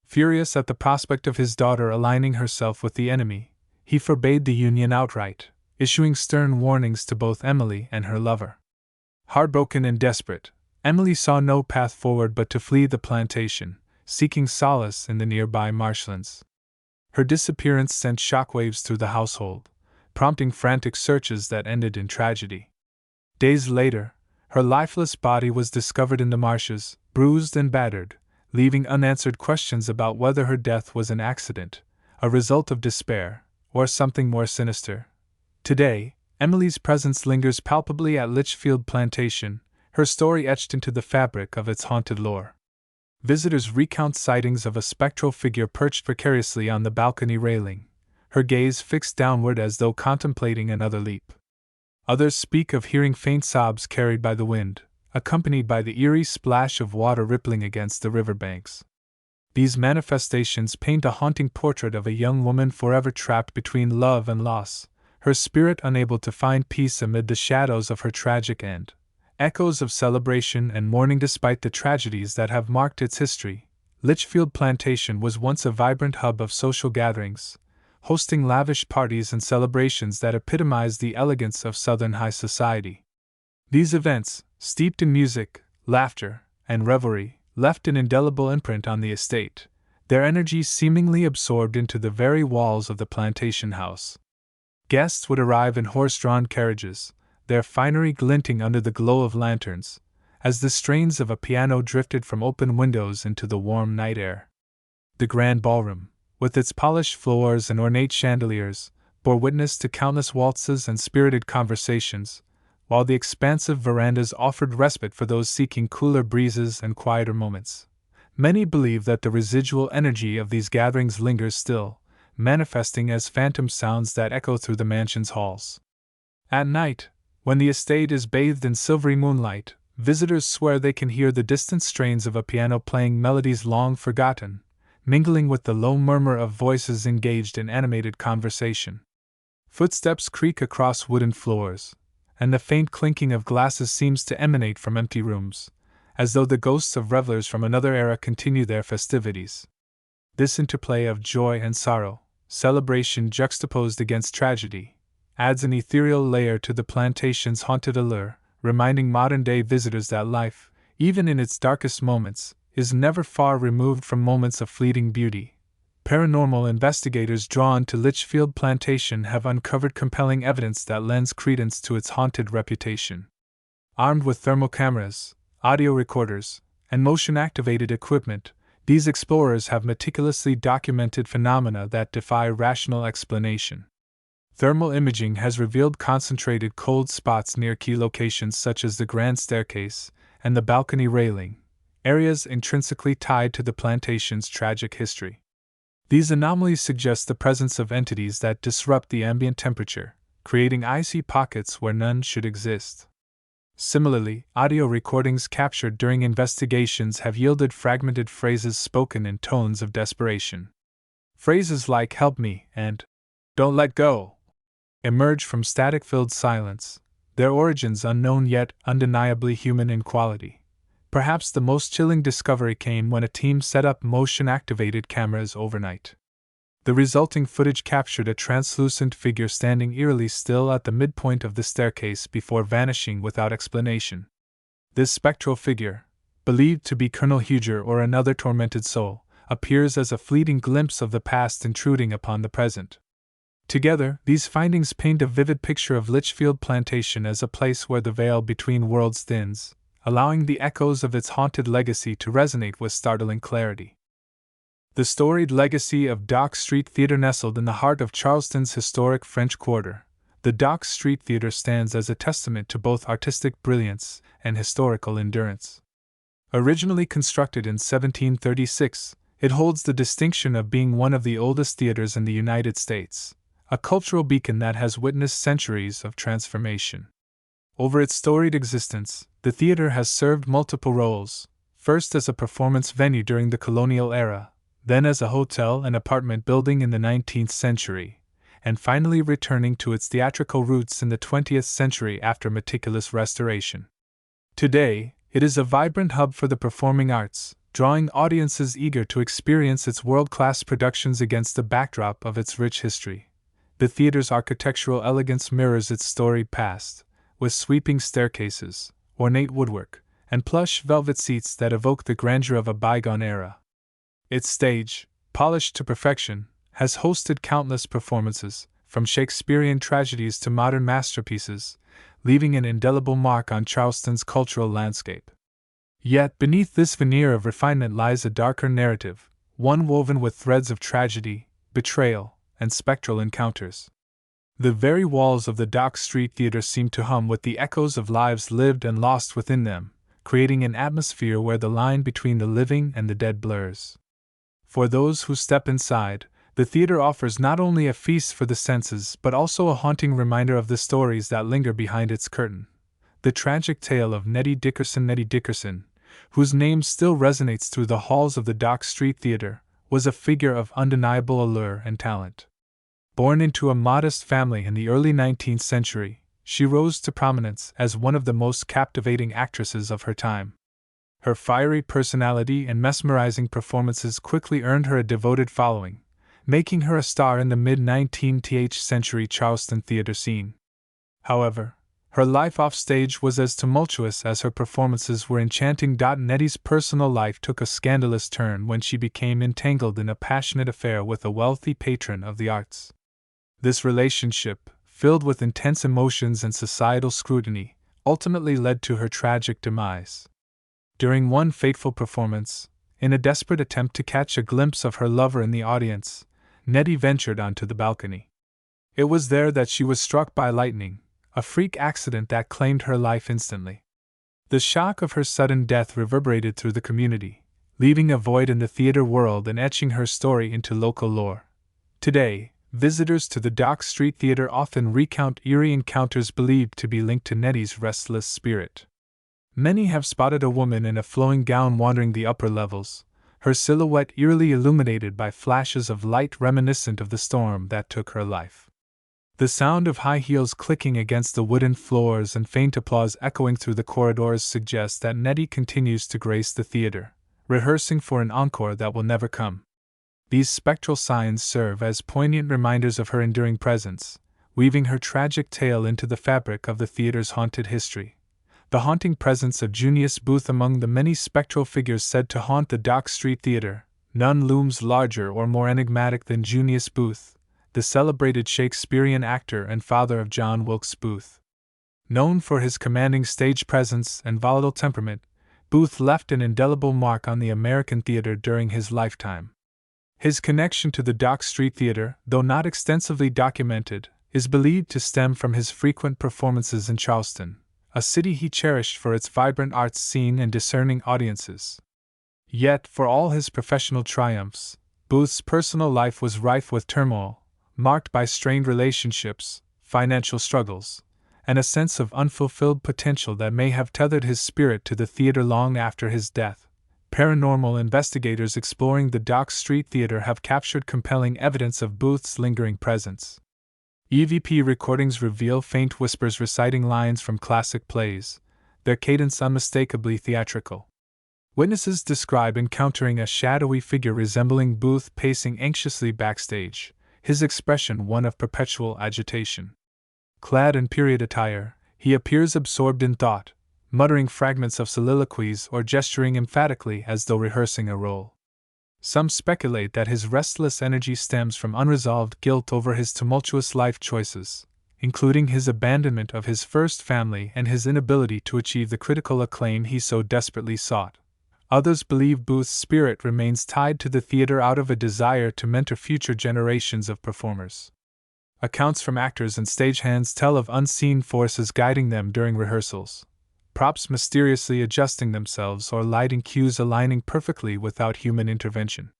Furious at the prospect of his daughter aligning herself with the enemy, he forbade the union outright, issuing stern warnings to both Emily and her lover. Heartbroken and desperate, Emily saw no path forward but to flee the plantation, seeking solace in the nearby marshlands. Her disappearance sent shockwaves through the household, prompting frantic searches that ended in tragedy. Days later, her lifeless body was discovered in the marshes, bruised and battered, leaving unanswered questions about whether her death was an accident, a result of despair, or something more sinister. Today, Emily's presence lingers palpably at Litchfield Plantation, her story etched into the fabric of its haunted lore. Visitors recount sightings of a spectral figure perched precariously on the balcony railing, her gaze fixed downward as though contemplating another leap. Others speak of hearing faint sobs carried by the wind, accompanied by the eerie splash of water rippling against the riverbanks. These manifestations paint a haunting portrait of a young woman forever trapped between love and loss, her spirit unable to find peace amid the shadows of her tragic end. Echoes of celebration and mourning despite the tragedies that have marked its history. Litchfield Plantation was once a vibrant hub of social gatherings, hosting lavish parties and celebrations that epitomize the elegance of Southern high society. These events, steeped in music, laughter, and revelry, left an indelible imprint on the estate, their energy seemingly absorbed into the very walls of the plantation house. Guests would arrive in horse-drawn carriages, their finery glinting under the glow of lanterns, as the strains of a piano drifted from open windows into the warm night air. The grand ballroom, with its polished floors and ornate chandeliers, bore witness to countless waltzes and spirited conversations, while the expansive verandas offered respite for those seeking cooler breezes and quieter moments. Many believe that the residual energy of these gatherings lingers still, manifesting as phantom sounds that echo through the mansion's halls. At night, when the estate is bathed in silvery moonlight, visitors swear they can hear the distant strains of a piano playing melodies long forgotten, mingling with the low murmur of voices engaged in animated conversation. Footsteps creak across wooden floors, and the faint clinking of glasses seems to emanate from empty rooms, as though the ghosts of revelers from another era continue their festivities. This interplay of joy and sorrow, celebration juxtaposed against tragedy, adds an ethereal layer to the plantation's haunted allure, reminding modern-day visitors that life, even in its darkest moments, is never far removed from moments of fleeting beauty. Paranormal investigators drawn to Litchfield Plantation have uncovered compelling evidence that lends credence to its haunted reputation. Armed with thermal cameras, audio recorders, and motion-activated equipment, these explorers have meticulously documented phenomena that defy rational explanation. Thermal imaging has revealed concentrated cold spots near key locations such as the grand staircase and the balcony railing, areas intrinsically tied to the plantation's tragic history. These anomalies suggest the presence of entities that disrupt the ambient temperature, creating icy pockets where none should exist. Similarly, audio recordings captured during investigations have yielded fragmented phrases spoken in tones of desperation. Phrases like "help me" and "don't let go" emerge from static-filled silence, their origins unknown yet undeniably human in quality. Perhaps the most chilling discovery came when a team set up motion-activated cameras overnight. The resulting footage captured a translucent figure standing eerily still at the midpoint of the staircase before vanishing without explanation. This spectral figure, believed to be Colonel Huger or another tormented soul, appears as a fleeting glimpse of the past intruding upon the present. Together, these findings paint a vivid picture of Litchfield Plantation as a place where the veil between worlds thins, allowing the echoes of its haunted legacy to resonate with startling clarity. The storied legacy of Dock Street Theatre nestled in the heart of Charleston's historic French Quarter, the Dock Street Theatre stands as a testament to both artistic brilliance and historical endurance. Originally constructed in 1736, it holds the distinction of being one of the oldest theaters in the United States, a cultural beacon that has witnessed centuries of transformation. Over its storied existence, the theater has served multiple roles, first as a performance venue during the colonial era, then as a hotel and apartment building in the 19th century, and finally returning to its theatrical roots in the 20th century after meticulous restoration. Today, it is a vibrant hub for the performing arts, drawing audiences eager to experience its world-class productions against the backdrop of its rich history. The theater's architectural elegance mirrors its storied past, with sweeping staircases, ornate woodwork, and plush velvet seats that evoke the grandeur of a bygone era. Its stage, polished to perfection, has hosted countless performances, from Shakespearean tragedies to modern masterpieces, leaving an indelible mark on Charleston's cultural landscape. Yet beneath this veneer of refinement lies a darker narrative, one woven with threads of tragedy, betrayal, and spectral encounters. The very walls of the Dock Street Theatre seem to hum with the echoes of lives lived and lost within them, creating an atmosphere where the line between the living and the dead blurs. For those who step inside, the theater offers not only a feast for the senses but also a haunting reminder of the stories that linger behind its curtain. The tragic tale of Nettie Dickerson, whose name still resonates through the halls of the Dock Street Theatre, was a figure of undeniable allure and talent. Born into a modest family in the early 19th century, she rose to prominence as one of the most captivating actresses of her time. Her fiery personality and mesmerizing performances quickly earned her a devoted following, making her a star in the mid-19th century Charleston theater scene. However, her life offstage was as tumultuous as her performances were enchanting. Nettie's personal life took a scandalous turn when she became entangled in a passionate affair with a wealthy patron of the arts. This relationship, filled with intense emotions and societal scrutiny, ultimately led to her tragic demise. During one fateful performance, in a desperate attempt to catch a glimpse of her lover in the audience, Nettie ventured onto the balcony. It was there that she was struck by lightning, a freak accident that claimed her life instantly. The shock of her sudden death reverberated through the community, leaving a void in the theater world and etching her story into local lore. Today, visitors to the Dock Street Theater often recount eerie encounters believed to be linked to Nettie's restless spirit. Many have spotted a woman in a flowing gown wandering the upper levels, her silhouette eerily illuminated by flashes of light reminiscent of the storm that took her life. The sound of high heels clicking against the wooden floors and faint applause echoing through the corridors suggests that Nettie continues to grace the theater, rehearsing for an encore that will never come. These spectral signs serve as poignant reminders of her enduring presence, weaving her tragic tale into the fabric of the theater's haunted history. The haunting presence of Junius Booth among the many spectral figures said to haunt the Dock Street Theater, none looms larger or more enigmatic than Junius Booth, the celebrated Shakespearean actor and father of John Wilkes Booth. Known for his commanding stage presence and volatile temperament, Booth left an indelible mark on the American theater during his lifetime. His connection to the Dock Street Theater, though not extensively documented, is believed to stem from his frequent performances in Charleston, a city he cherished for its vibrant arts scene and discerning audiences. Yet, for all his professional triumphs, Booth's personal life was rife with turmoil, marked by strained relationships, financial struggles, and a sense of unfulfilled potential that may have tethered his spirit to the theater long after his death. Paranormal investigators exploring the Dock Street Theater have captured compelling evidence of Booth's lingering presence. EVP recordings reveal faint whispers reciting lines from classic plays, their cadence unmistakably theatrical. Witnesses describe encountering a shadowy figure resembling Booth pacing anxiously backstage, his expression one of perpetual agitation. Clad in period attire, he appears absorbed in thought, muttering fragments of soliloquies or gesturing emphatically as though rehearsing a role. Some speculate that his restless energy stems from unresolved guilt over his tumultuous life choices, including his abandonment of his first family and his inability to achieve the critical acclaim he so desperately sought. Others believe Booth's spirit remains tied to the theater out of a desire to mentor future generations of performers. Accounts from actors and stagehands tell of unseen forces guiding them during rehearsals, props mysteriously adjusting themselves or lighting cues aligning perfectly without human intervention.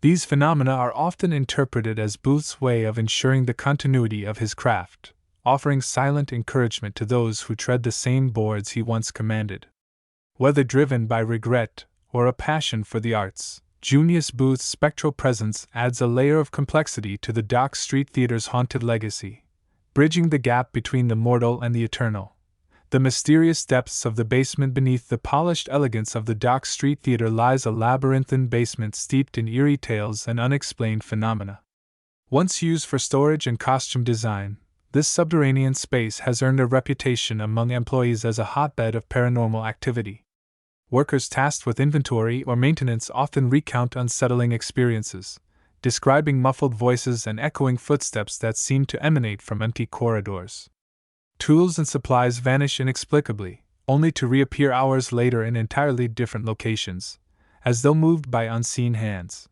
These phenomena are often interpreted as Booth's way of ensuring the continuity of his craft, offering silent encouragement to those who tread the same boards he once commanded. Whether driven by regret or a passion for the arts, Junius Booth's spectral presence adds a layer of complexity to the Dock Street Theater's haunted legacy, bridging the gap between the mortal and the eternal. The mysterious depths of the basement beneath the polished elegance of the Dock Street Theater lies a labyrinthine basement steeped in eerie tales and unexplained phenomena. Once used for storage and costume design, this subterranean space has earned a reputation among employees as a hotbed of paranormal activity. Workers tasked with inventory or maintenance often recount unsettling experiences, describing muffled voices and echoing footsteps that seem to emanate from empty corridors. Tools and supplies vanish inexplicably, only to reappear hours later in entirely different locations, as though moved by unseen hands.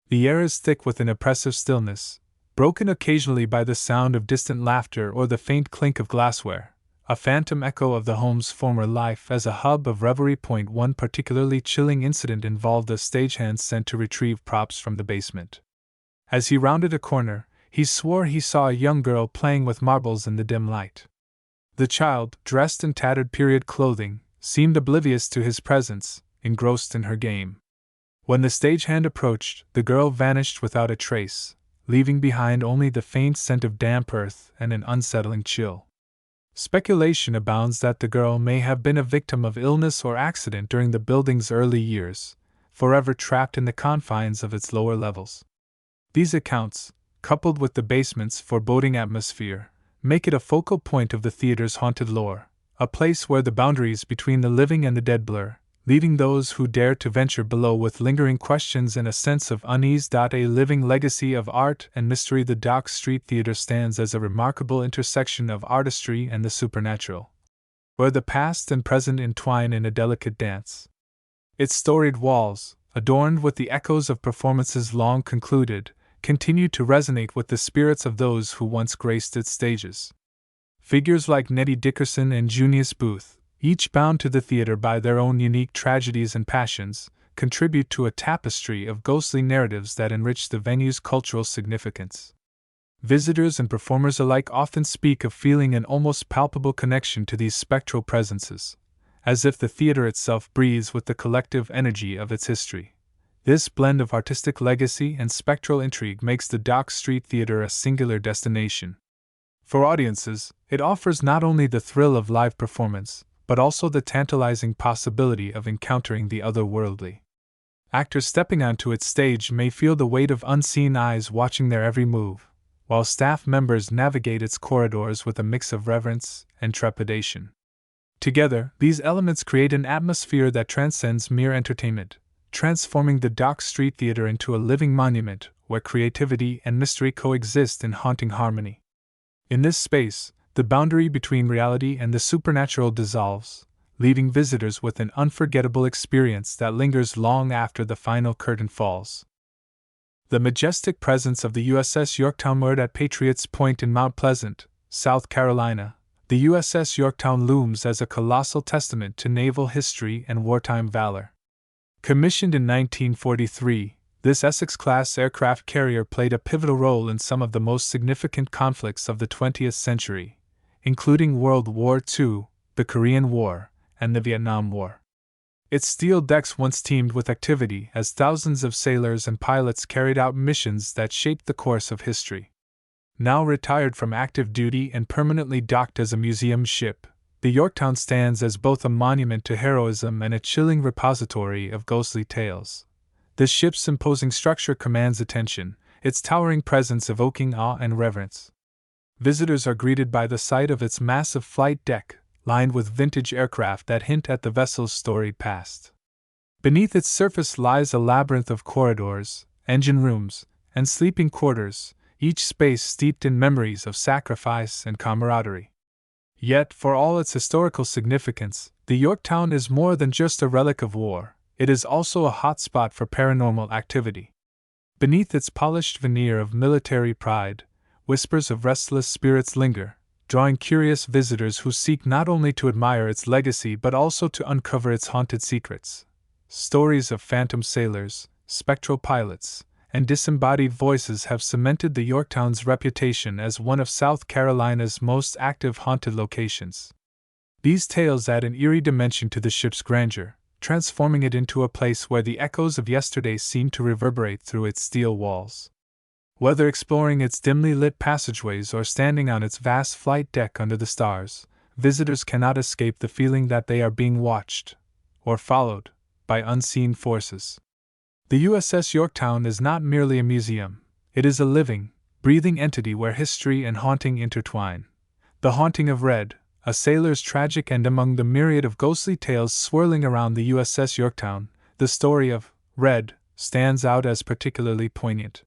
The air is thick with an oppressive stillness, broken occasionally by the sound of distant laughter or the faint clink of glassware, a phantom echo of the home's former life as a hub of revelry. One particularly chilling incident involved a stagehand sent to retrieve props from the basement. As he rounded a corner, he swore he saw a young girl playing with marbles in the dim light. The child, dressed in tattered period clothing, seemed oblivious to his presence, engrossed in her game. When the stagehand approached, the girl vanished without a trace, leaving behind only the faint scent of damp earth and an unsettling chill. Speculation abounds that the girl may have been a victim of illness or accident during the building's early years, forever trapped in the confines of its lower levels. These accounts, coupled with the basement's foreboding atmosphere, make it a focal point of the theater's haunted lore, a place where the boundaries between the living and the dead blur, leaving those who dare to venture below with lingering questions and a sense of unease. A living legacy of art and mystery, the Dock Street Theater stands as a remarkable intersection of artistry and the supernatural, where the past and present entwine in a delicate dance. Its storied walls, adorned with the echoes of performances long concluded, continue to resonate with the spirits of those who once graced its stages. Figures like Nettie Dickerson and Junius Booth, each bound to the theater by their own unique tragedies and passions, contribute to a tapestry of ghostly narratives that enrich the venue's cultural significance. Visitors and performers alike often speak of feeling an almost palpable connection to these spectral presences, as if the theater itself breathes with the collective energy of its history. This blend of artistic legacy and spectral intrigue makes the Dock Street Theater a singular destination. For audiences, it offers not only the thrill of live performance, but also the tantalizing possibility of encountering the otherworldly. Actors stepping onto its stage may feel the weight of unseen eyes watching their every move, while staff members navigate its corridors with a mix of reverence and trepidation. Together, these elements create an atmosphere that transcends mere entertainment, transforming the Dock Street Theater into a living monument where creativity and mystery coexist in haunting harmony. In this space, the boundary between reality and the supernatural dissolves, leaving visitors with an unforgettable experience that lingers long after the final curtain falls. The majestic presence of the USS Yorktown moored at Patriots Point in Mount Pleasant, South Carolina, the USS Yorktown looms as a colossal testament to naval history and wartime valor. Commissioned in 1943, this Essex-class aircraft carrier played a pivotal role in some of the most significant conflicts of the 20th century, including World War II, the Korean War, and the Vietnam War. Its steel decks once teemed with activity as thousands of sailors and pilots carried out missions that shaped the course of history. Now retired from active duty and permanently docked as a museum ship, the Yorktown stands as both a monument to heroism and a chilling repository of ghostly tales. The ship's imposing structure commands attention, its towering presence evoking awe and reverence. Visitors are greeted by the sight of its massive flight deck, lined with vintage aircraft that hint at the vessel's storied past. Beneath its surface lies a labyrinth of corridors, engine rooms, and sleeping quarters, each space steeped in memories of sacrifice and camaraderie. Yet, for all its historical significance, the Yorktown is more than just a relic of war. It is also a hotspot for paranormal activity. Beneath its polished veneer of military pride, whispers of restless spirits linger, drawing curious visitors who seek not only to admire its legacy but also to uncover its haunted secrets. Stories of phantom sailors, spectral pilots, and disembodied voices have cemented the Yorktown's reputation as one of South Carolina's most active haunted locations. These tales add an eerie dimension to the ship's grandeur, transforming it into a place where the echoes of yesterday seem to reverberate through its steel walls. Whether exploring its dimly lit passageways or standing on its vast flight deck under the stars, visitors cannot escape the feeling that they are being watched, or followed, by unseen forces. The USS Yorktown is not merely a museum, it is a living, breathing entity where history and haunting intertwine. The haunting of Red, a sailor's tragic end among the myriad of ghostly tales swirling around the USS Yorktown, the story of Red stands out as particularly poignant.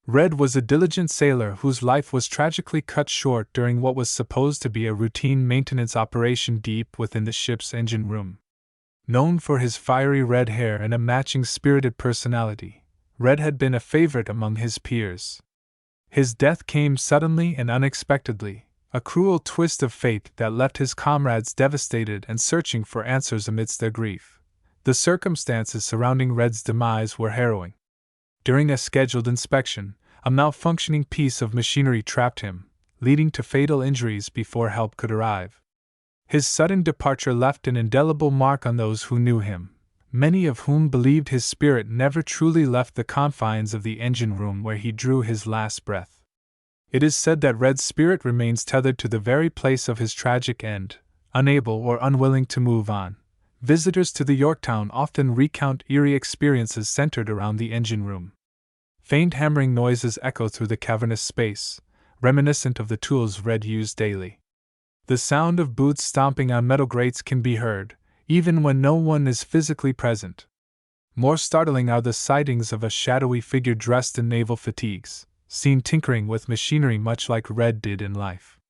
Red was a diligent sailor whose life was tragically cut short during what was supposed to be a routine maintenance operation deep within the ship's engine room. Known for his fiery red hair and a matching spirited personality, Red had been a favorite among his peers. His death came suddenly and unexpectedly, a cruel twist of fate that left his comrades devastated and searching for answers amidst their grief. The circumstances surrounding Red's demise were harrowing. During a scheduled inspection, a malfunctioning piece of machinery trapped him, leading to fatal injuries before help could arrive. His sudden departure left an indelible mark on those who knew him, many of whom believed his spirit never truly left the confines of the engine room where he drew his last breath. It is said that Red's spirit remains tethered to the very place of his tragic end, unable or unwilling to move on. Visitors to the Yorktown often recount eerie experiences centered around the engine room. Faint hammering noises echo through the cavernous space, reminiscent of the tools Red used daily. The sound of boots stomping on metal grates can be heard, even when no one is physically present. More startling are the sightings of a shadowy figure dressed in naval fatigues, seen tinkering with machinery much like Red did in life.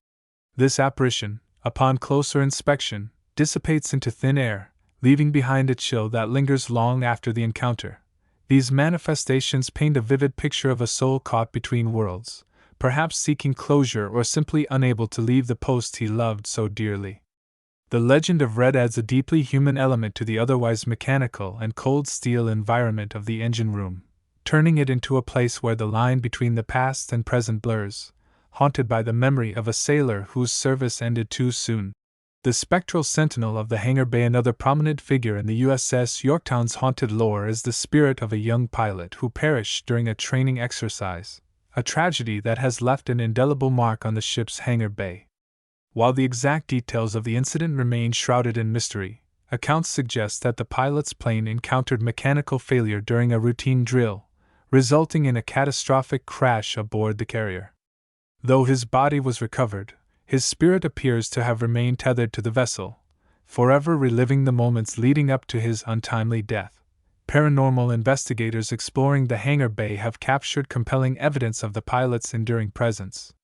This apparition, upon closer inspection, dissipates into thin air, leaving behind a chill that lingers long after the encounter. These manifestations paint a vivid picture of a soul caught between worlds, perhaps seeking closure or simply unable to leave the post he loved so dearly. The legend of Red adds a deeply human element to the otherwise mechanical and cold steel environment of the engine room, turning it into a place where the line between the past and present blurs, haunted by the memory of a sailor whose service ended too soon. The spectral sentinel of the hangar bay, another prominent figure in the USS Yorktown's haunted lore, is the spirit of a young pilot who perished during a training exercise, a tragedy that has left an indelible mark on the ship's hangar bay. While the exact details of the incident remain shrouded in mystery, accounts suggest that the pilot's plane encountered mechanical failure during a routine drill, resulting in a catastrophic crash aboard the carrier. Though his body was recovered, his spirit appears to have remained tethered to the vessel, forever reliving the moments leading up to his untimely death. Paranormal investigators exploring the hangar bay have captured compelling evidence of the pilot's enduring presence.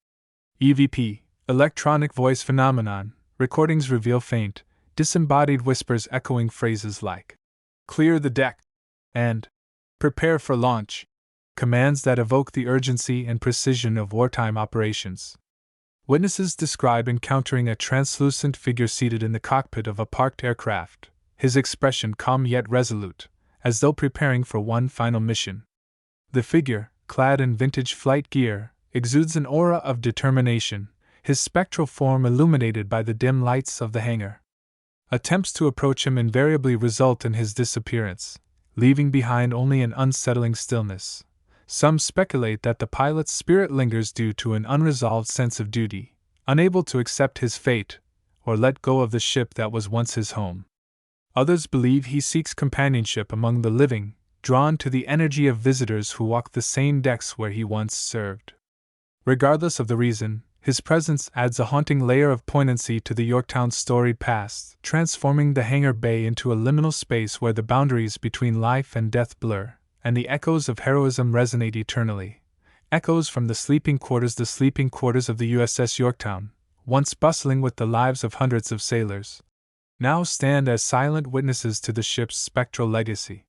EVP, electronic voice phenomenon, recordings reveal faint, disembodied whispers echoing phrases like, "Clear the deck," and "Prepare for launch," commands that evoke the urgency and precision of wartime operations. Witnesses describe encountering a translucent figure seated in the cockpit of a parked aircraft, his expression calm yet resolute, as though preparing for one final mission. The figure, clad in vintage flight gear, exudes an aura of determination, his spectral form illuminated by the dim lights of the hangar. Attempts to approach him invariably result in his disappearance, leaving behind only an unsettling stillness. Some speculate that the pilot's spirit lingers due to an unresolved sense of duty, unable to accept his fate or let go of the ship that was once his home. Others believe he seeks companionship among the living, drawn to the energy of visitors who walk the same decks where he once served. Regardless of the reason, his presence adds a haunting layer of poignancy to the Yorktown's storied past, transforming the hangar bay into a liminal space where the boundaries between life and death blur, and the echoes of heroism resonate eternally. Echoes from the sleeping quarters of the USS Yorktown, once bustling with the lives of hundreds of sailors, now stand as silent witnesses to the ship's spectral legacy.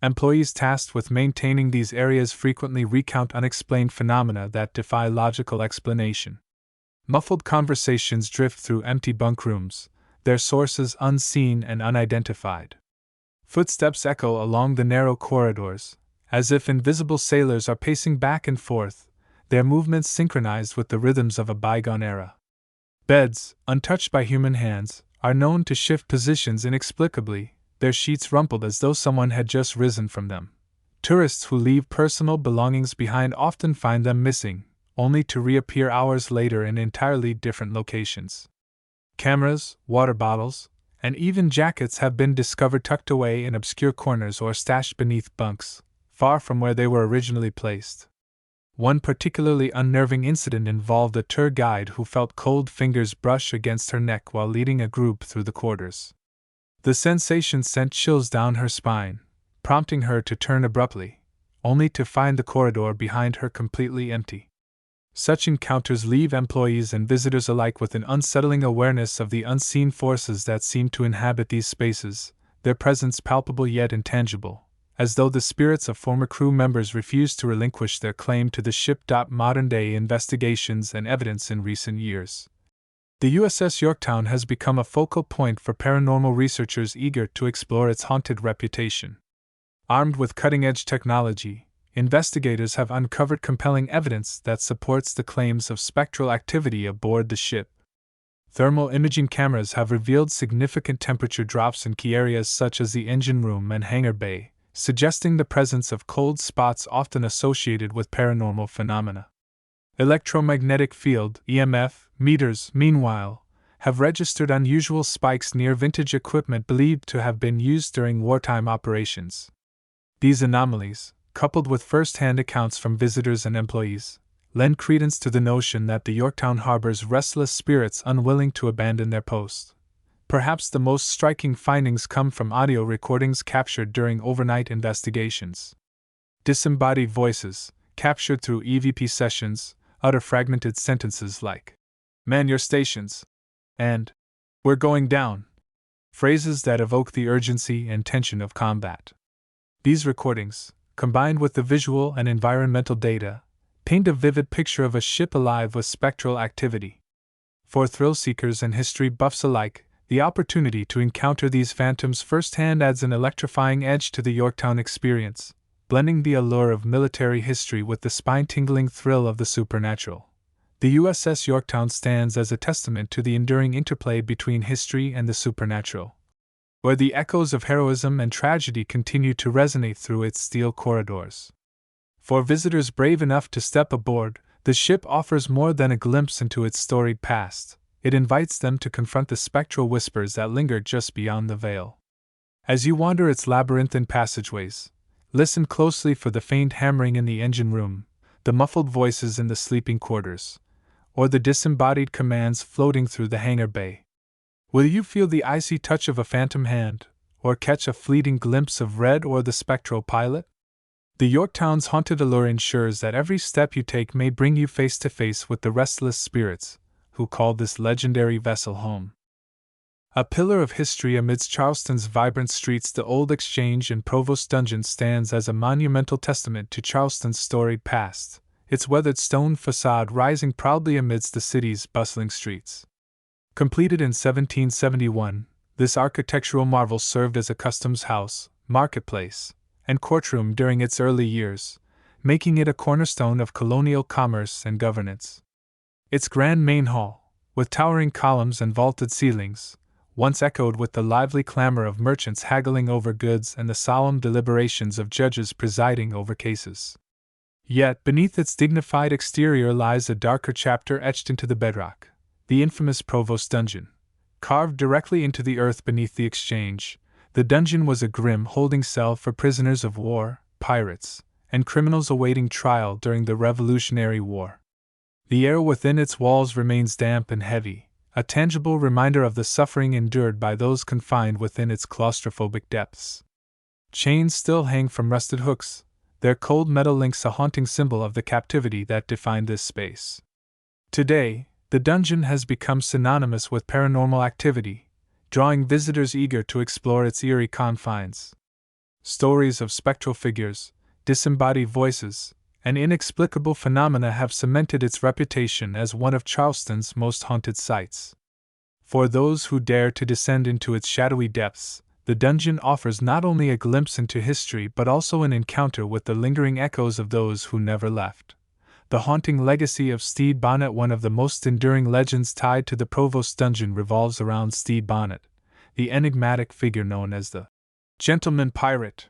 Employees tasked with maintaining these areas frequently recount unexplained phenomena that defy logical explanation. Muffled conversations drift through empty bunk rooms, their sources unseen and unidentified. Footsteps echo along the narrow corridors, as if invisible sailors are pacing back and forth, their movements synchronized with the rhythms of a bygone era. Beds, untouched by human hands, are known to shift positions inexplicably, their sheets rumpled as though someone had just risen from them. Tourists who leave personal belongings behind often find them missing, only to reappear hours later in entirely different locations. Cameras, water bottles, and even jackets have been discovered tucked away in obscure corners or stashed beneath bunks, far from where they were originally placed. One particularly unnerving incident involved a tour guide who felt cold fingers brush against her neck while leading a group through the quarters. The sensation sent chills down her spine, prompting her to turn abruptly, only to find the corridor behind her completely empty. Such encounters leave employees and visitors alike with an unsettling awareness of the unseen forces that seem to inhabit these spaces, their presence palpable yet intangible, as though the spirits of former crew members refuse to relinquish their claim to the ship. Modern-day investigations and evidence in recent years. The USS Yorktown has become a focal point for paranormal researchers eager to explore its haunted reputation. Armed with cutting-edge technology, investigators have uncovered compelling evidence that supports the claims of spectral activity aboard the ship. Thermal imaging cameras have revealed significant temperature drops in key areas such as the engine room and hangar bay, suggesting the presence of cold spots often associated with paranormal phenomena. Electromagnetic field (EMF) meters, meanwhile, have registered unusual spikes near vintage equipment believed to have been used during wartime operations. These anomalies, coupled with first-hand accounts from visitors and employees, lend credence to the notion that the Yorktown harbors restless spirits unwilling to abandon their post. Perhaps the most striking findings come from audio recordings captured during overnight investigations. Disembodied voices, captured through EVP sessions, utter fragmented sentences like, "Man your stations," and "We're going down," phrases that evoke the urgency and tension of combat. These recordings, combined with the visual and environmental data, paint a vivid picture of a ship alive with spectral activity. For thrill seekers and history buffs alike, the opportunity to encounter these phantoms firsthand adds an electrifying edge to the Yorktown experience, blending the allure of military history with the spine-tingling thrill of the supernatural. The USS Yorktown stands as a testament to the enduring interplay between history and the supernatural, where the echoes of heroism and tragedy continue to resonate through its steel corridors. For visitors brave enough to step aboard, the ship offers more than a glimpse into its storied past. It invites them to confront the spectral whispers that linger just beyond the veil. As you wander its labyrinthine passageways, listen closely for the faint hammering in the engine room, the muffled voices in the sleeping quarters, or the disembodied commands floating through the hangar bay. Will you feel the icy touch of a phantom hand, or catch a fleeting glimpse of Red or the spectral pilot? The Yorktown's haunted allure ensures that every step you take may bring you face to face with the restless spirits who call this legendary vessel home. A pillar of history amidst Charleston's vibrant streets, the old Exchange and Provost Dungeon stands as a monumental testament to Charleston's storied past, its weathered stone facade rising proudly amidst the city's bustling streets. Completed in 1771, this architectural marvel served as a customs house, marketplace, and courtroom during its early years, making it a cornerstone of colonial commerce and governance. Its grand main hall, with towering columns and vaulted ceilings, once echoed with the lively clamor of merchants haggling over goods and the solemn deliberations of judges presiding over cases. Yet beneath its dignified exterior lies a darker chapter etched into the bedrock, the infamous Provost Dungeon. Carved directly into the earth beneath the Exchange, the dungeon was a grim holding cell for prisoners of war, pirates, and criminals awaiting trial during the Revolutionary War. The air within its walls remains damp and heavy, a tangible reminder of the suffering endured by those confined within its claustrophobic depths. Chains still hang from rusted hooks, their cold metal links a haunting symbol of the captivity that defined this space. Today, the dungeon has become synonymous with paranormal activity, drawing visitors eager to explore its eerie confines. Stories of spectral figures, disembodied voices, and inexplicable phenomena have cemented its reputation as one of Charleston's most haunted sites. For those who dare to descend into its shadowy depths, the dungeon offers not only a glimpse into history but also an encounter with the lingering echoes of those who never left. The haunting legacy of Stede Bonnet, one of the most enduring legends tied to the Provost Dungeon, revolves around Stede Bonnet, the enigmatic figure known as the Gentleman Pirate.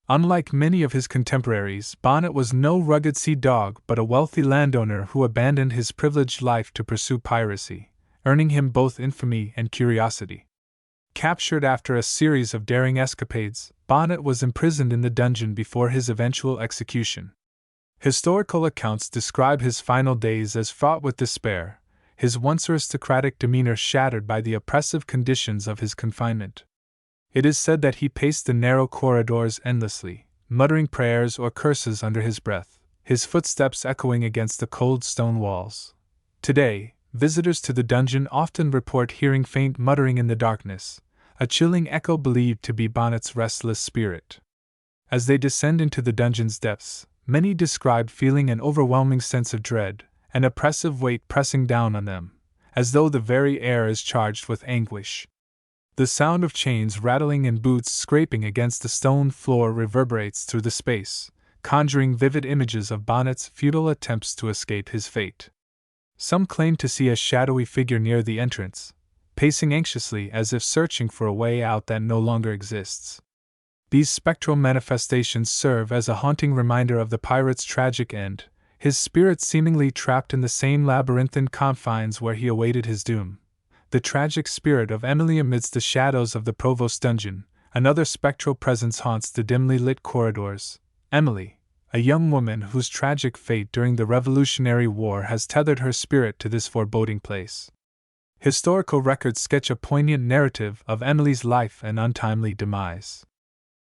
Unlike many of his contemporaries, Bonnet was no rugged sea dog but a wealthy landowner who abandoned his privileged life to pursue piracy, earning him both infamy and curiosity. Captured after a series of daring escapades, Bonnet was imprisoned in the dungeon before his eventual execution. Historical accounts describe his final days as fraught with despair, his once aristocratic demeanor shattered by the oppressive conditions of his confinement. It is said that he paced the narrow corridors endlessly, muttering prayers or curses under his breath, his footsteps echoing against the cold stone walls. Today, visitors to the dungeon often report hearing faint muttering in the darkness, a chilling echo believed to be Bonnet's restless spirit. As they descend into the dungeon's depths, many describe feeling an overwhelming sense of dread, an oppressive weight pressing down on them, as though the very air is charged with anguish. The sound of chains rattling and boots scraping against the stone floor reverberates through the space, conjuring vivid images of Bonnet's futile attempts to escape his fate. Some claim to see a shadowy figure near the entrance, pacing anxiously as if searching for a way out that no longer exists. These spectral manifestations serve as a haunting reminder of the pirate's tragic end, his spirit seemingly trapped in the same labyrinthine confines where he awaited his doom. The tragic spirit of Emily amidst the shadows of the Provost Dungeon, another spectral presence haunts the dimly lit corridors, Emily, a young woman whose tragic fate during the Revolutionary War has tethered her spirit to this foreboding place. Historical records sketch a poignant narrative of Emily's life and untimely demise.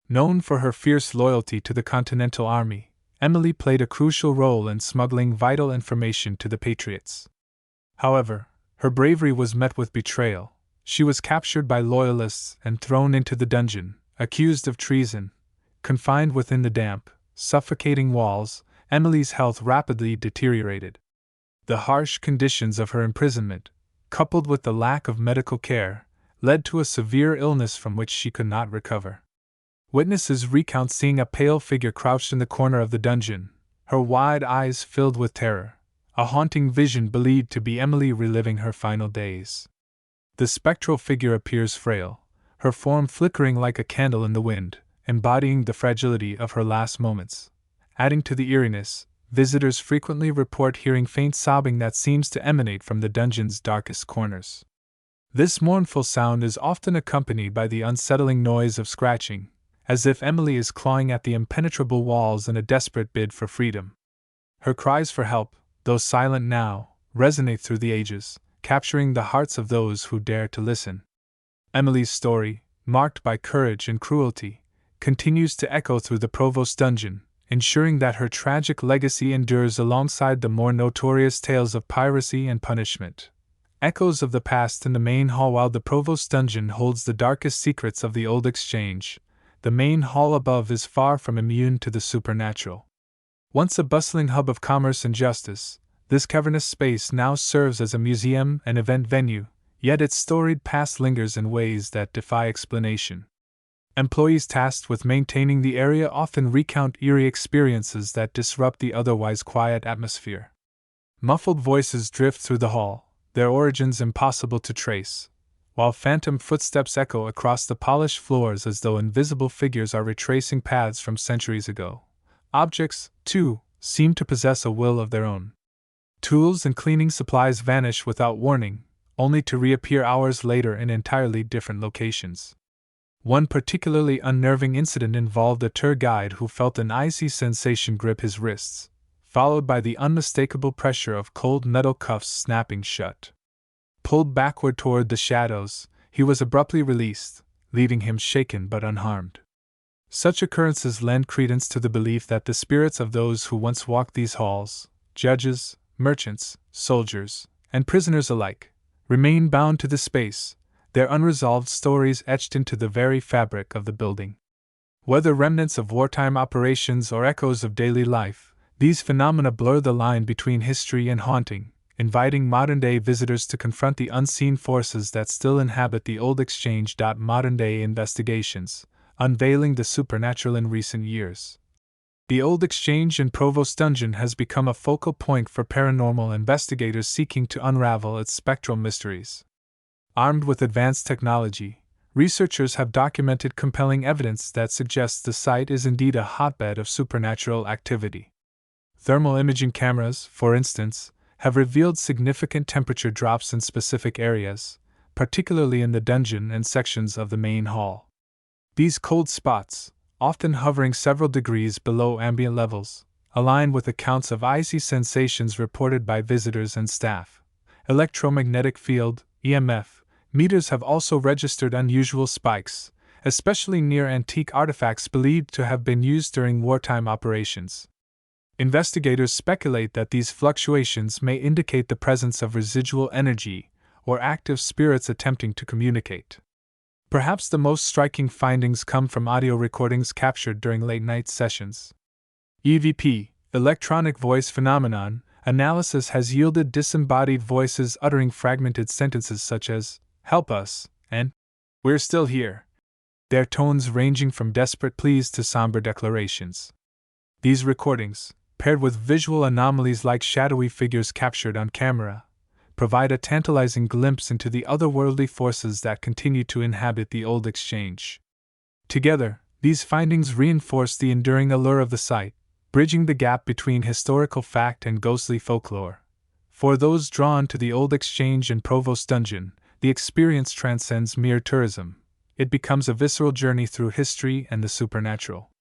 Known for her fierce loyalty to the Continental Army, Emily played a crucial role in smuggling vital information to the Patriots. However, her bravery was met with betrayal. She was captured by Loyalists and thrown into the dungeon, accused of treason. Confined within the damp, suffocating walls, Emily's health rapidly deteriorated. The harsh conditions of her imprisonment, coupled with the lack of medical care, led to a severe illness from which she could not recover. Witnesses recount seeing a pale figure crouched in the corner of the dungeon, her wide eyes filled with terror, a haunting vision believed to be Emily reliving her final days. The spectral figure appears frail, her form flickering like a candle in the wind, embodying the fragility of her last moments. Adding to the eeriness, visitors frequently report hearing faint sobbing that seems to emanate from the dungeon's darkest corners. This mournful sound is often accompanied by the unsettling noise of scratching, as if Emily is clawing at the impenetrable walls in a desperate bid for freedom. Her cries for help, though silent now, resonate through the ages, capturing the hearts of those who dare to listen. Emily's story, marked by courage and cruelty, continues to echo through the Provost dungeon, ensuring that her tragic legacy endures alongside the more notorious tales of piracy and punishment. Echoes of the past in the main hall. While the Provost dungeon holds the darkest secrets of the old exchange, the main hall above is far from immune to the supernatural. Once a bustling hub of commerce and justice, this cavernous space now serves as a museum and event venue, yet its storied past lingers in ways that defy explanation. Employees tasked with maintaining the area often recount eerie experiences that disrupt the otherwise quiet atmosphere. Muffled voices drift through the hall, their origins impossible to trace, while phantom footsteps echo across the polished floors as though invisible figures are retracing paths from centuries ago. Objects, too, seem to possess a will of their own. Tools and cleaning supplies vanish without warning, only to reappear hours later in entirely different locations. One particularly unnerving incident involved a tour guide who felt an icy sensation grip his wrists, followed by the unmistakable pressure of cold metal cuffs snapping shut. Pulled backward toward the shadows, he was abruptly released, leaving him shaken but unharmed. Such occurrences lend credence to the belief that the spirits of those who once walked these halls, judges, merchants, soldiers, and prisoners alike, remain bound to the space, their unresolved stories etched into the very fabric of the building. Whether remnants of wartime operations or echoes of daily life, these phenomena blur the line between history and haunting, inviting modern-day visitors to confront the unseen forces that still inhabit the old exchange. Modern-day investigations, unveiling the supernatural in recent years. The old exchange in Provost Dungeon has become a focal point for paranormal investigators seeking to unravel its spectral mysteries. Armed with advanced technology, researchers have documented compelling evidence that suggests the site is indeed a hotbed of supernatural activity. Thermal imaging cameras, for instance, have revealed significant temperature drops in specific areas, particularly in the dungeon and sections of the main hall. These cold spots, often hovering several degrees below ambient levels, align with accounts of icy sensations reported by visitors and staff. Electromagnetic field, EMF, meters have also registered unusual spikes, especially near antique artifacts believed to have been used during wartime operations. Investigators speculate that these fluctuations may indicate the presence of residual energy or active spirits attempting to communicate. Perhaps the most striking findings come from audio recordings captured during late-night sessions. EVP, electronic voice phenomenon, analysis has yielded disembodied voices uttering fragmented sentences such as, "Help us," and "We're still here," their tones ranging from desperate pleas to somber declarations. These recordings, paired with visual anomalies like shadowy figures captured on camera, provide a tantalizing glimpse into the otherworldly forces that continue to inhabit the old exchange. Together, these findings reinforce the enduring allure of the site, bridging the gap between historical fact and ghostly folklore. For those drawn to the old exchange and Provost Dungeon, the experience transcends mere tourism. It becomes a visceral journey through history and the supernatural.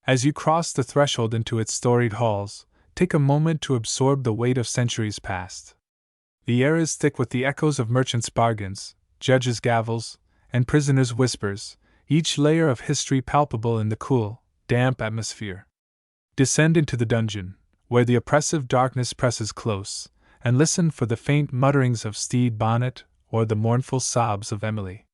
As you cross the threshold into its storied halls, take a moment to absorb the weight of centuries past. The air is thick with the echoes of merchants' bargains, judges' gavels, and prisoners' whispers, each layer of history palpable in the cool, damp atmosphere. Descend into the dungeon, where the oppressive darkness presses close, and listen for the faint mutterings of Stede Bonnet or the mournful sobs of Emily.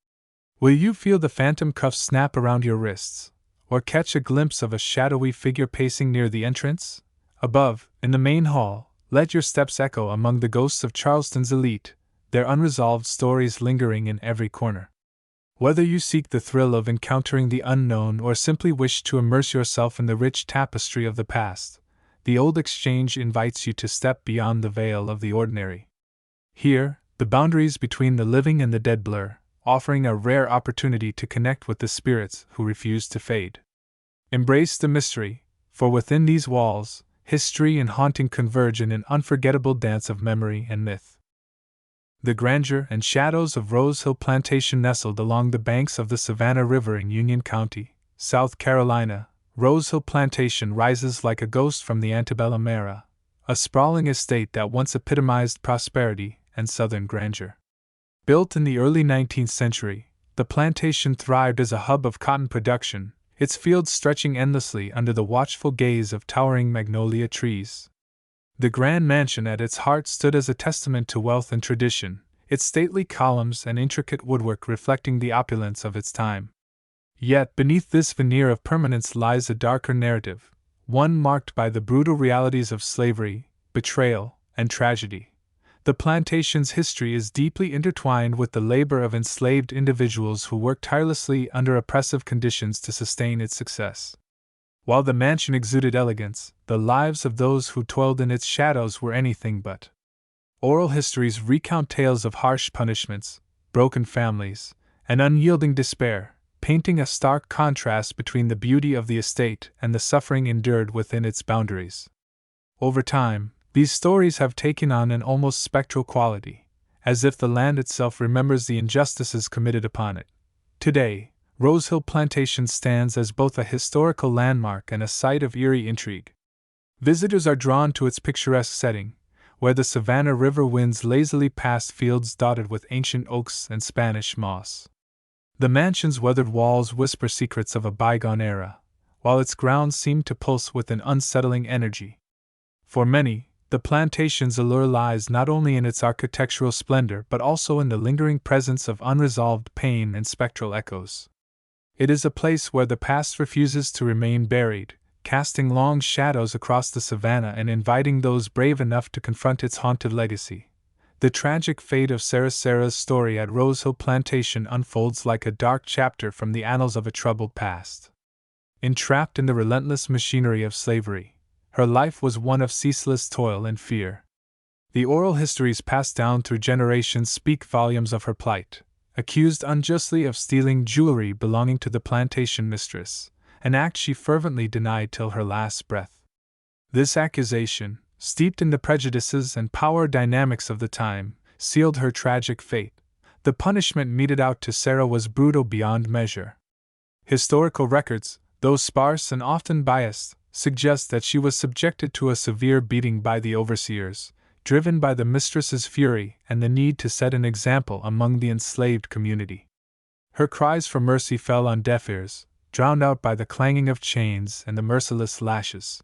Will you feel the phantom cuffs snap around your wrists, or catch a glimpse of a shadowy figure pacing near the entrance? Above, in the main hall, let your steps echo among the ghosts of Charleston's elite, their unresolved stories lingering in every corner. Whether you seek the thrill of encountering the unknown or simply wish to immerse yourself in the rich tapestry of the past, the Old Exchange invites you to step beyond the veil of the ordinary. Here, the boundaries between the living and the dead blur, offering a rare opportunity to connect with the spirits who refuse to fade. Embrace the mystery, for within these walls, history and haunting converge in an unforgettable dance of memory and myth. The grandeur and shadows of Rose Hill Plantation nestled along the banks of the Savannah River in Union County, South Carolina. Rose Hill Plantation rises like a ghost from the antebellum era, a sprawling estate that once epitomized prosperity and southern grandeur. Built in the early 19th century, the plantation thrived as a hub of cotton production, its fields stretching endlessly under the watchful gaze of towering magnolia trees. The grand mansion at its heart stood as a testament to wealth and tradition, its stately columns and intricate woodwork reflecting the opulence of its time. Yet beneath this veneer of permanence lies a darker narrative, one marked by the brutal realities of slavery, betrayal, and tragedy. The plantation's history is deeply intertwined with the labor of enslaved individuals who worked tirelessly under oppressive conditions to sustain its success. While the mansion exuded elegance, the lives of those who toiled in its shadows were anything but. Oral histories recount tales of harsh punishments, broken families, and unyielding despair, painting a stark contrast between the beauty of the estate and the suffering endured within its boundaries. Over time, these stories have taken on an almost spectral quality, as if the land itself remembers the injustices committed upon it. Today, Rose Hill Plantation stands as both a historical landmark and a site of eerie intrigue. Visitors are drawn to its picturesque setting, where the Savannah River winds lazily past fields dotted with ancient oaks and Spanish moss. The mansion's weathered walls whisper secrets of a bygone era, while its grounds seem to pulse with an unsettling energy. For many, the plantation's allure lies not only in its architectural splendor but also in the lingering presence of unresolved pain and spectral echoes. It is a place where the past refuses to remain buried, casting long shadows across the savannah and inviting those brave enough to confront its haunted legacy. The tragic fate of Sarah's story at Rose Hill Plantation unfolds like a dark chapter from the annals of a troubled past. Entrapped in the relentless machinery of slavery, her life was one of ceaseless toil and fear. The oral histories passed down through generations speak volumes of her plight. Accused unjustly of stealing jewelry belonging to the plantation mistress, an act she fervently denied till her last breath. This accusation, steeped in the prejudices and power dynamics of the time, sealed her tragic fate. The punishment meted out to Sarah was brutal beyond measure. Historical records, though sparse and often biased, suggest that she was subjected to a severe beating by the overseers, driven by the mistress's fury and the need to set an example among the enslaved community. Her cries for mercy fell on deaf ears, drowned out by the clanging of chains and the merciless lashes.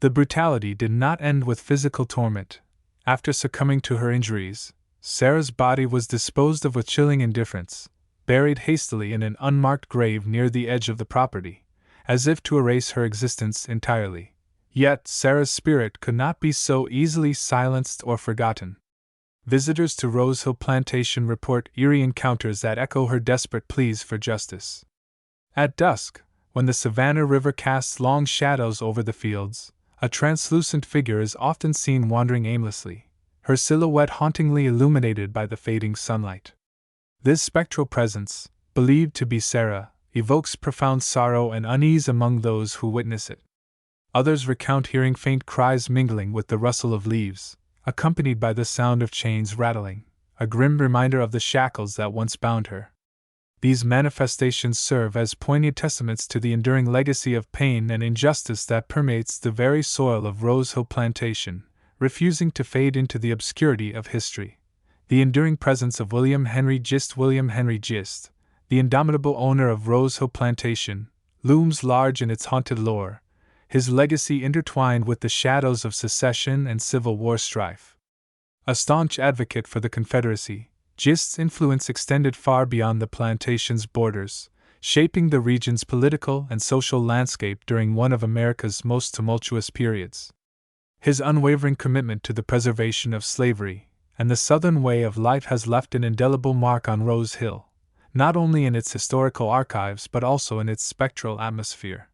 The brutality did not end with physical torment. After succumbing to her injuries, Sarah's body was disposed of with chilling indifference, buried hastily in an unmarked grave near the edge of the property, as if to erase her existence entirely. Yet Sarah's spirit could not be so easily silenced or forgotten. Visitors to Rose Hill Plantation report eerie encounters that echo her desperate pleas for justice. At dusk, when the Savannah River casts long shadows over the fields, a translucent figure is often seen wandering aimlessly, her silhouette hauntingly illuminated by the fading sunlight. This spectral presence, believed to be Sarah, evokes profound sorrow and unease among those who witness it. Others recount hearing faint cries mingling with the rustle of leaves, accompanied by the sound of chains rattling, a grim reminder of the shackles that once bound her. These manifestations serve as poignant testaments to the enduring legacy of pain and injustice that permeates the very soil of Rose Hill Plantation, refusing to fade into the obscurity of history. The enduring presence of William Henry Gist, the indomitable owner of Rose Hill Plantation, looms large in its haunted lore, his legacy intertwined with the shadows of secession and Civil War strife. A staunch advocate for the Confederacy, Gist's influence extended far beyond the plantation's borders, shaping the region's political and social landscape during one of America's most tumultuous periods. His unwavering commitment to the preservation of slavery and the Southern way of life has left an indelible mark on Rose Hill, not only in its historical archives but also in its spectral atmosphere.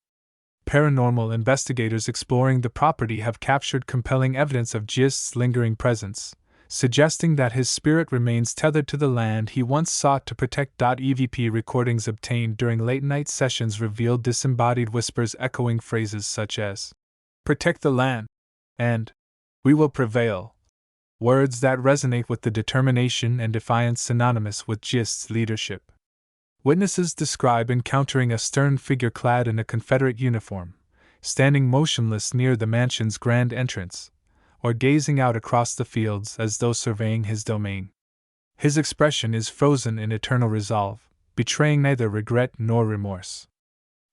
Paranormal investigators exploring the property have captured compelling evidence of Gist's lingering presence, suggesting that his spirit remains tethered to the land he once sought to protect. EVP recordings obtained during late-night sessions revealed disembodied whispers echoing phrases such as, "Protect the land," and "We will prevail," words that resonate with the determination and defiance synonymous with Gist's leadership. Witnesses describe encountering a stern figure clad in a Confederate uniform, standing motionless near the mansion's grand entrance, or gazing out across the fields as though surveying his domain. His expression is frozen in eternal resolve, betraying neither regret nor remorse.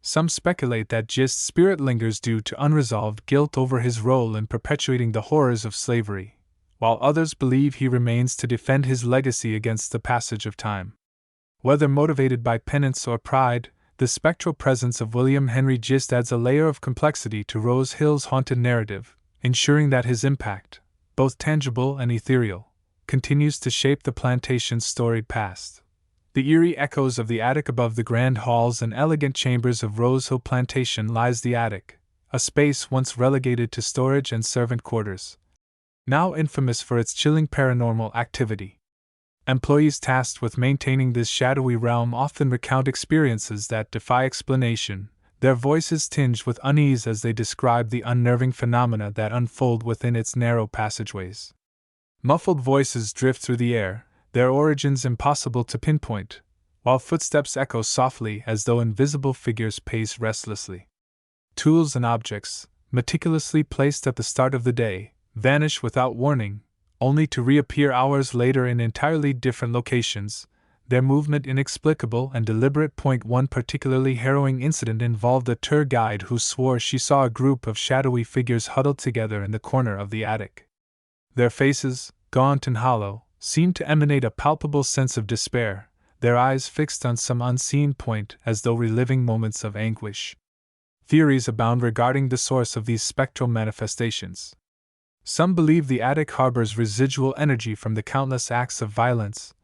Some speculate that Gist's spirit lingers due to unresolved guilt over his role in perpetuating the horrors of slavery, while others believe he remains to defend his legacy against the passage of time. Whether motivated by penance or pride, the spectral presence of William Henry Gist adds a layer of complexity to Rose Hill's haunted narrative, ensuring that his impact, both tangible and ethereal, continues to shape the plantation's storied past. The eerie echoes of the attic above the grand halls and elegant chambers of Rose Hill Plantation lies the attic, a space once relegated to storage and servant quarters, now infamous for its chilling paranormal activity. Employees tasked with maintaining this shadowy realm often recount experiences that defy explanation, their voices tinged with unease as they describe the unnerving phenomena that unfold within its narrow passageways. Muffled voices drift through the air, their origins impossible to pinpoint, while footsteps echo softly as though invisible figures pace restlessly. Tools and objects, meticulously placed at the start of the day, vanish without warning, only to reappear hours later in entirely different locations, their movement inexplicable and deliberate. One particularly harrowing incident involved a tour guide who swore she saw a group of shadowy figures huddled together in the corner of the attic. Their faces, gaunt and hollow, seemed to emanate a palpable sense of despair, their eyes fixed on some unseen point as though reliving moments of anguish. Theories abound regarding the source of these spectral manifestations. Some believe the attic harbors residual energy from the countless acts of violence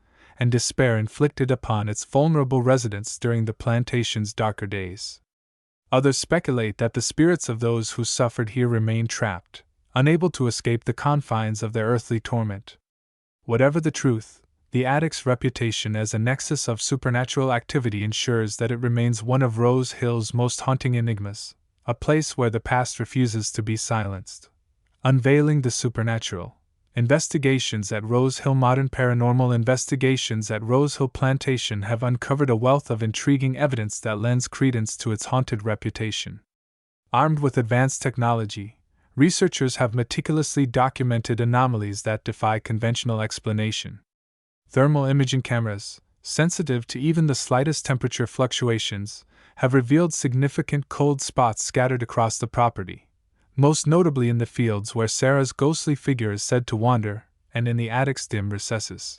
and despair inflicted upon its vulnerable residents during the plantation's darker days. Others speculate that the spirits of those who suffered here remain trapped, unable to escape the confines of their earthly torment. Whatever the truth, the attic's reputation as a nexus of supernatural activity ensures that it remains one of Rose Hill's most haunting enigmas, a place where the past refuses to be silenced. Unveiling the supernatural. Investigations at Rose Hill. Modern paranormal investigations at Rose Hill Plantation have uncovered a wealth of intriguing evidence that lends credence to its haunted reputation. Armed with advanced technology, researchers have meticulously documented anomalies that defy conventional explanation. Thermal imaging cameras, sensitive to even the slightest temperature fluctuations, have revealed significant cold spots scattered across the property, most notably in the fields where Sarah's ghostly figure is said to wander, and in the attic's dim recesses.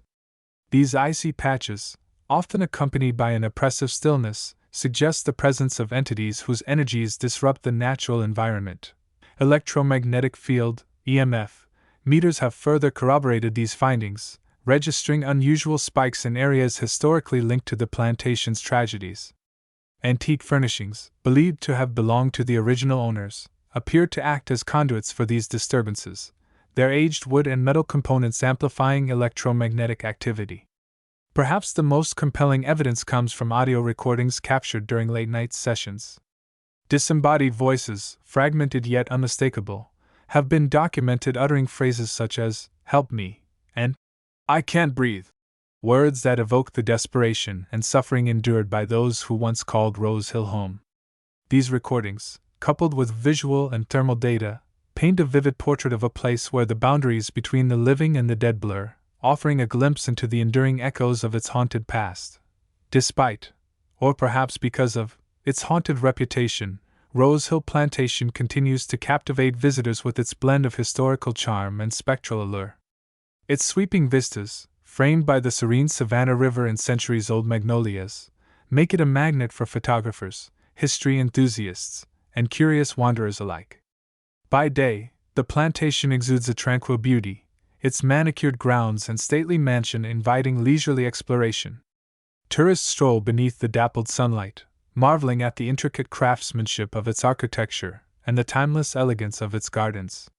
These icy patches, often accompanied by an oppressive stillness, suggest the presence of entities whose energies disrupt the natural environment. Electromagnetic field, EMF, meters have further corroborated these findings, registering unusual spikes in areas historically linked to the plantation's tragedies. Antique furnishings, believed to have belonged to the original owners, appeared to act as conduits for these disturbances, their aged wood and metal components amplifying electromagnetic activity. Perhaps the most compelling evidence comes from audio recordings captured during late-night sessions. Disembodied voices, fragmented yet unmistakable, have been documented uttering phrases such as, "Help me," and "I can't breathe," Words that evoke the desperation and suffering endured by those who once called Rose Hill home. These recordings, coupled with visual and thermal data, paint a vivid portrait of a place where the boundaries between the living and the dead blur, offering a glimpse into the enduring echoes of its haunted past. Despite, or perhaps because of, its haunted reputation, Rose Hill Plantation continues to captivate visitors with its blend of historical charm and spectral allure. Its sweeping vistas, framed by the serene Savannah River and centuries-old magnolias, make it a magnet for photographers, history enthusiasts, and curious wanderers alike. By day, the plantation exudes a tranquil beauty, its manicured grounds and stately mansion inviting leisurely exploration. Tourists stroll beneath the dappled sunlight, marveling at the intricate craftsmanship of its architecture and the timeless elegance of its gardens.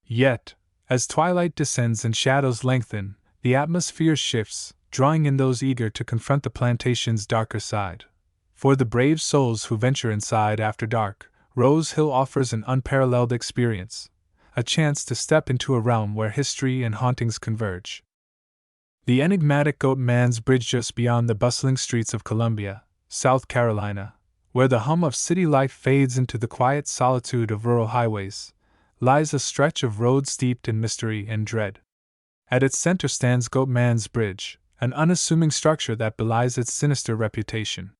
Yet, as twilight descends and shadows lengthen, the atmosphere shifts, drawing in those eager to confront the plantation's darker side. For the brave souls who venture inside after dark, Rose Hill offers an unparalleled experience, a chance to step into a realm where history and hauntings converge. The enigmatic Goat Man's Bridge just beyond the bustling streets of Columbia, South Carolina, where the hum of city life fades into the quiet solitude of rural highways, lies a stretch of road steeped in mystery and dread. At its center stands Goat Man's Bridge, an unassuming structure that belies its sinister reputation.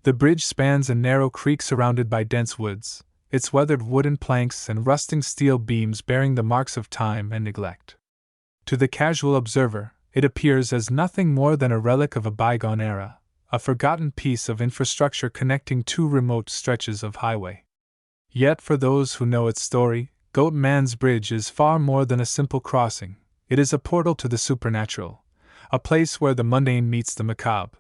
The bridge spans a narrow creek surrounded by dense woods, its weathered wooden planks and rusting steel beams bearing the marks of time and neglect. To the casual observer, it appears as nothing more than a relic of a bygone era, a forgotten piece of infrastructure connecting two remote stretches of highway. Yet for those who know its story, Goat Man's Bridge is far more than a simple crossing. It is a portal to the supernatural, a place where the mundane meets the macabre.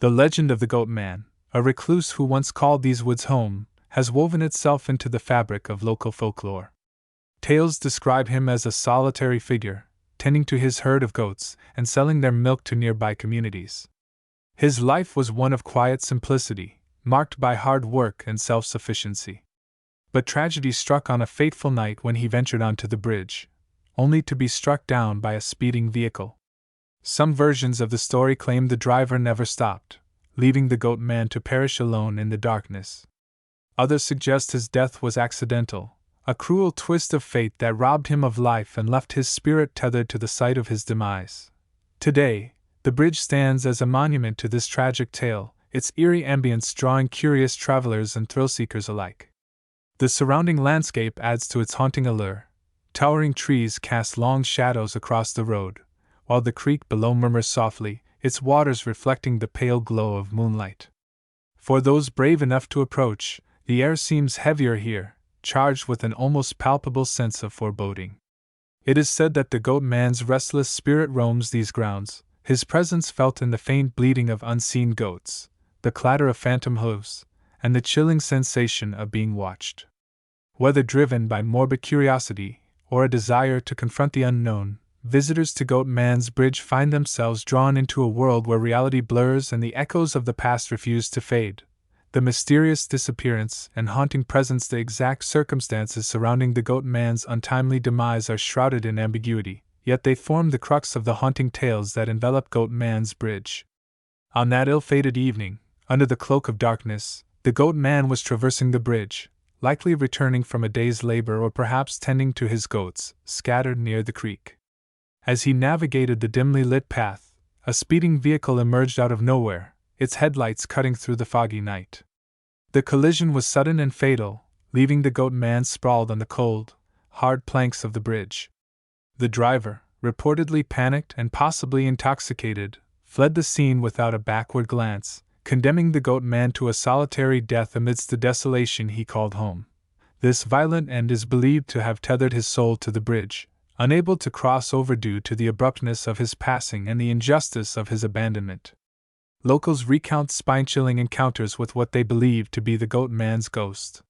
The legend of the Goat Man, a recluse who once called these woods home, has woven itself into the fabric of local folklore. Tales describe him as a solitary figure, tending to his herd of goats and selling their milk to nearby communities. His life was one of quiet simplicity, marked by hard work and self-sufficiency. But tragedy struck on a fateful night when he ventured onto the bridge, only to be struck down by a speeding vehicle. Some versions of the story claim the driver never stopped, leaving the Goat Man to perish alone in the darkness. Others suggest his death was accidental, a cruel twist of fate that robbed him of life and left his spirit tethered to the site of his demise. Today, the bridge stands as a monument to this tragic tale, its eerie ambience drawing curious travelers and thrill-seekers alike. The surrounding landscape adds to its haunting allure. Towering trees cast long shadows across the road, while the creek below murmurs softly, its waters reflecting the pale glow of moonlight. For those brave enough to approach, the air seems heavier here, charged with an almost palpable sense of foreboding. It is said that the Goat Man's restless spirit roams these grounds, his presence felt in the faint bleating of unseen goats, the clatter of phantom hooves, and the chilling sensation of being watched. Whether driven by morbid curiosity or a desire to confront the unknown, visitors to Goat Man's Bridge find themselves drawn into a world where reality blurs and the echoes of the past refuse to fade. The mysterious disappearance and haunting presence, the exact circumstances surrounding the Goat Man's untimely demise are shrouded in ambiguity, yet they form the crux of the haunting tales that envelop Goat Man's Bridge. On that ill-fated evening, under the cloak of darkness, the Goat Man was traversing the bridge, likely returning from a day's labor or perhaps tending to his goats, scattered near the creek. As he navigated the dimly lit path, a speeding vehicle emerged out of nowhere, its headlights cutting through the foggy night. The collision was sudden and fatal, leaving the Goat Man sprawled on the cold, hard planks of the bridge. The driver, reportedly panicked and possibly intoxicated, fled the scene without a backward glance, condemning the Goat Man to a solitary death amidst the desolation he called home. This violent end is believed to have tethered his soul to the bridge, unable to cross over due to the abruptness of his passing and the injustice of his abandonment. Locals recount spine-chilling encounters with what they believe to be the Goat Man's ghost.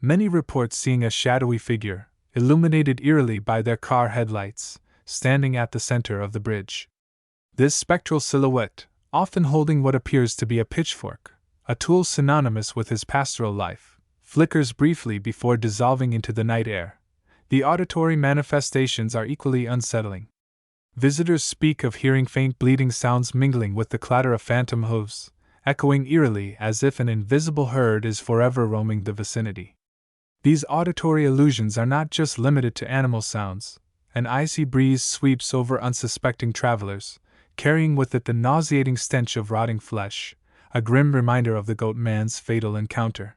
Many report seeing a shadowy figure, illuminated eerily by their car headlights, standing at the center of the bridge. This spectral silhouette, often holding what appears to be a pitchfork, a tool synonymous with his pastoral life, flickers briefly before dissolving into the night air. The auditory manifestations are equally unsettling. Visitors speak of hearing faint bleating sounds mingling with the clatter of phantom hooves, echoing eerily as if an invisible herd is forever roaming the vicinity. These auditory illusions are not just limited to animal sounds. An icy breeze sweeps over unsuspecting travelers, carrying with it the nauseating stench of rotting flesh, a grim reminder of the goat man's fatal encounter.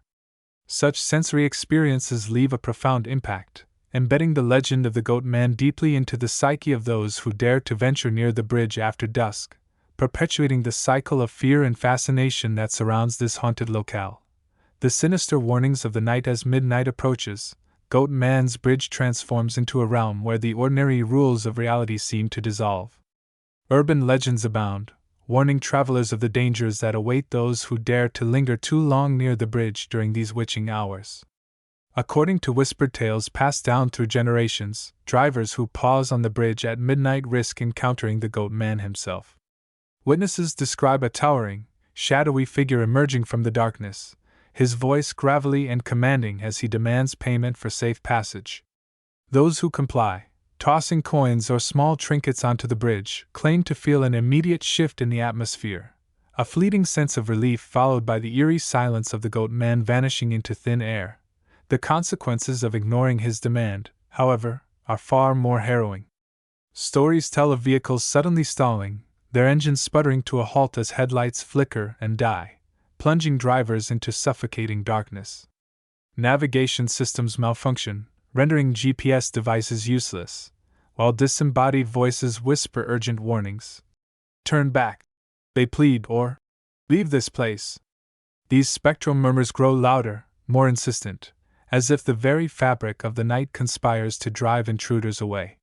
Such sensory experiences leave a profound impact, embedding the legend of the goat man deeply into the psyche of those who dare to venture near the bridge after dusk, perpetuating the cycle of fear and fascination that surrounds this haunted locale. The sinister warnings of the night as midnight approaches, Goat Man's Bridge transforms into a realm where the ordinary rules of reality seem to dissolve. Urban legends abound, warning travelers of the dangers that await those who dare to linger too long near the bridge during these witching hours. According to whispered tales passed down through generations, drivers who pause on the bridge at midnight risk encountering the Goat Man himself. Witnesses describe a towering, shadowy figure emerging from the darkness, his voice gravelly and commanding as he demands payment for safe passage. Those who comply, tossing coins or small trinkets onto the bridge, claim to feel an immediate shift in the atmosphere, a fleeting sense of relief followed by the eerie silence of the Goat Man vanishing into thin air. The consequences of ignoring his demand, however, are far more harrowing. Stories tell of vehicles suddenly stalling, their engines sputtering to a halt as headlights flicker and die, plunging drivers into suffocating darkness. Navigation systems malfunction, rendering GPS devices useless, while disembodied voices whisper urgent warnings. Turn back, they plead, or leave this place. These spectral murmurs grow louder, more insistent, as if the very fabric of the night conspires to drive intruders away.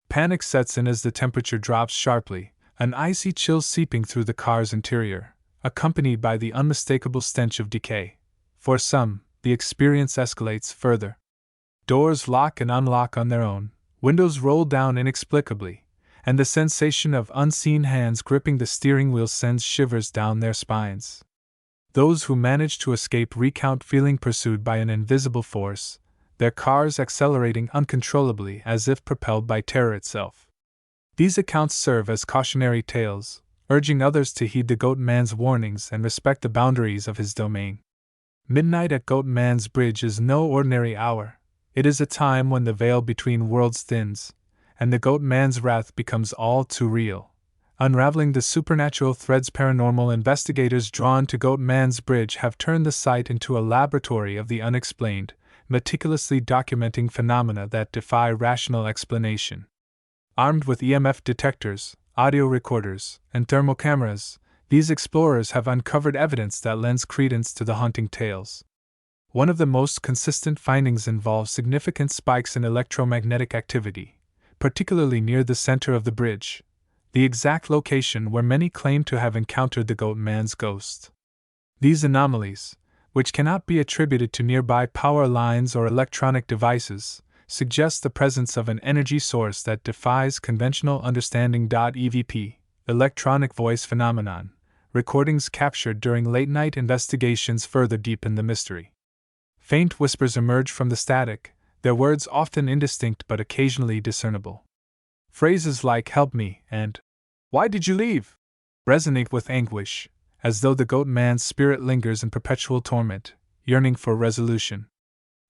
Panic sets in as the temperature drops sharply, an icy chill seeping through the car's interior, accompanied by the unmistakable stench of decay. For some, the experience escalates further. Doors lock and unlock on their own, windows roll down inexplicably, and the sensation of unseen hands gripping the steering wheel sends shivers down their spines. Those who manage to escape recount feeling pursued by an invisible force, their cars accelerating uncontrollably as if propelled by terror itself. These accounts serve as cautionary tales, urging others to heed the Goat Man's warnings and respect the boundaries of his domain. Midnight at Goat Man's Bridge is no ordinary hour. It is a time when the veil between worlds thins, and the Goat Man's wrath becomes all too real. Unraveling the supernatural threads, paranormal investigators drawn to Goat Man's Bridge have turned the site into a laboratory of the unexplained, meticulously documenting phenomena that defy rational explanation. Armed with EMF detectors, audio recorders, and thermal cameras, these explorers have uncovered evidence that lends credence to the haunting tales. One of the most consistent findings involves significant spikes in electromagnetic activity, particularly near the center of the bridge, the exact location where many claim to have encountered the Goat Man's ghost. These anomalies, which cannot be attributed to nearby power lines or electronic devices, suggest the presence of an energy source that defies conventional understanding. EVP, electronic voice phenomenon, recordings captured during late-night investigations further deepen the mystery. Faint whispers emerge from the static, their words often indistinct but occasionally discernible. Phrases like "help me" and "why did you leave?" resonate with anguish, as though the Goat Man's spirit lingers in perpetual torment, yearning for resolution.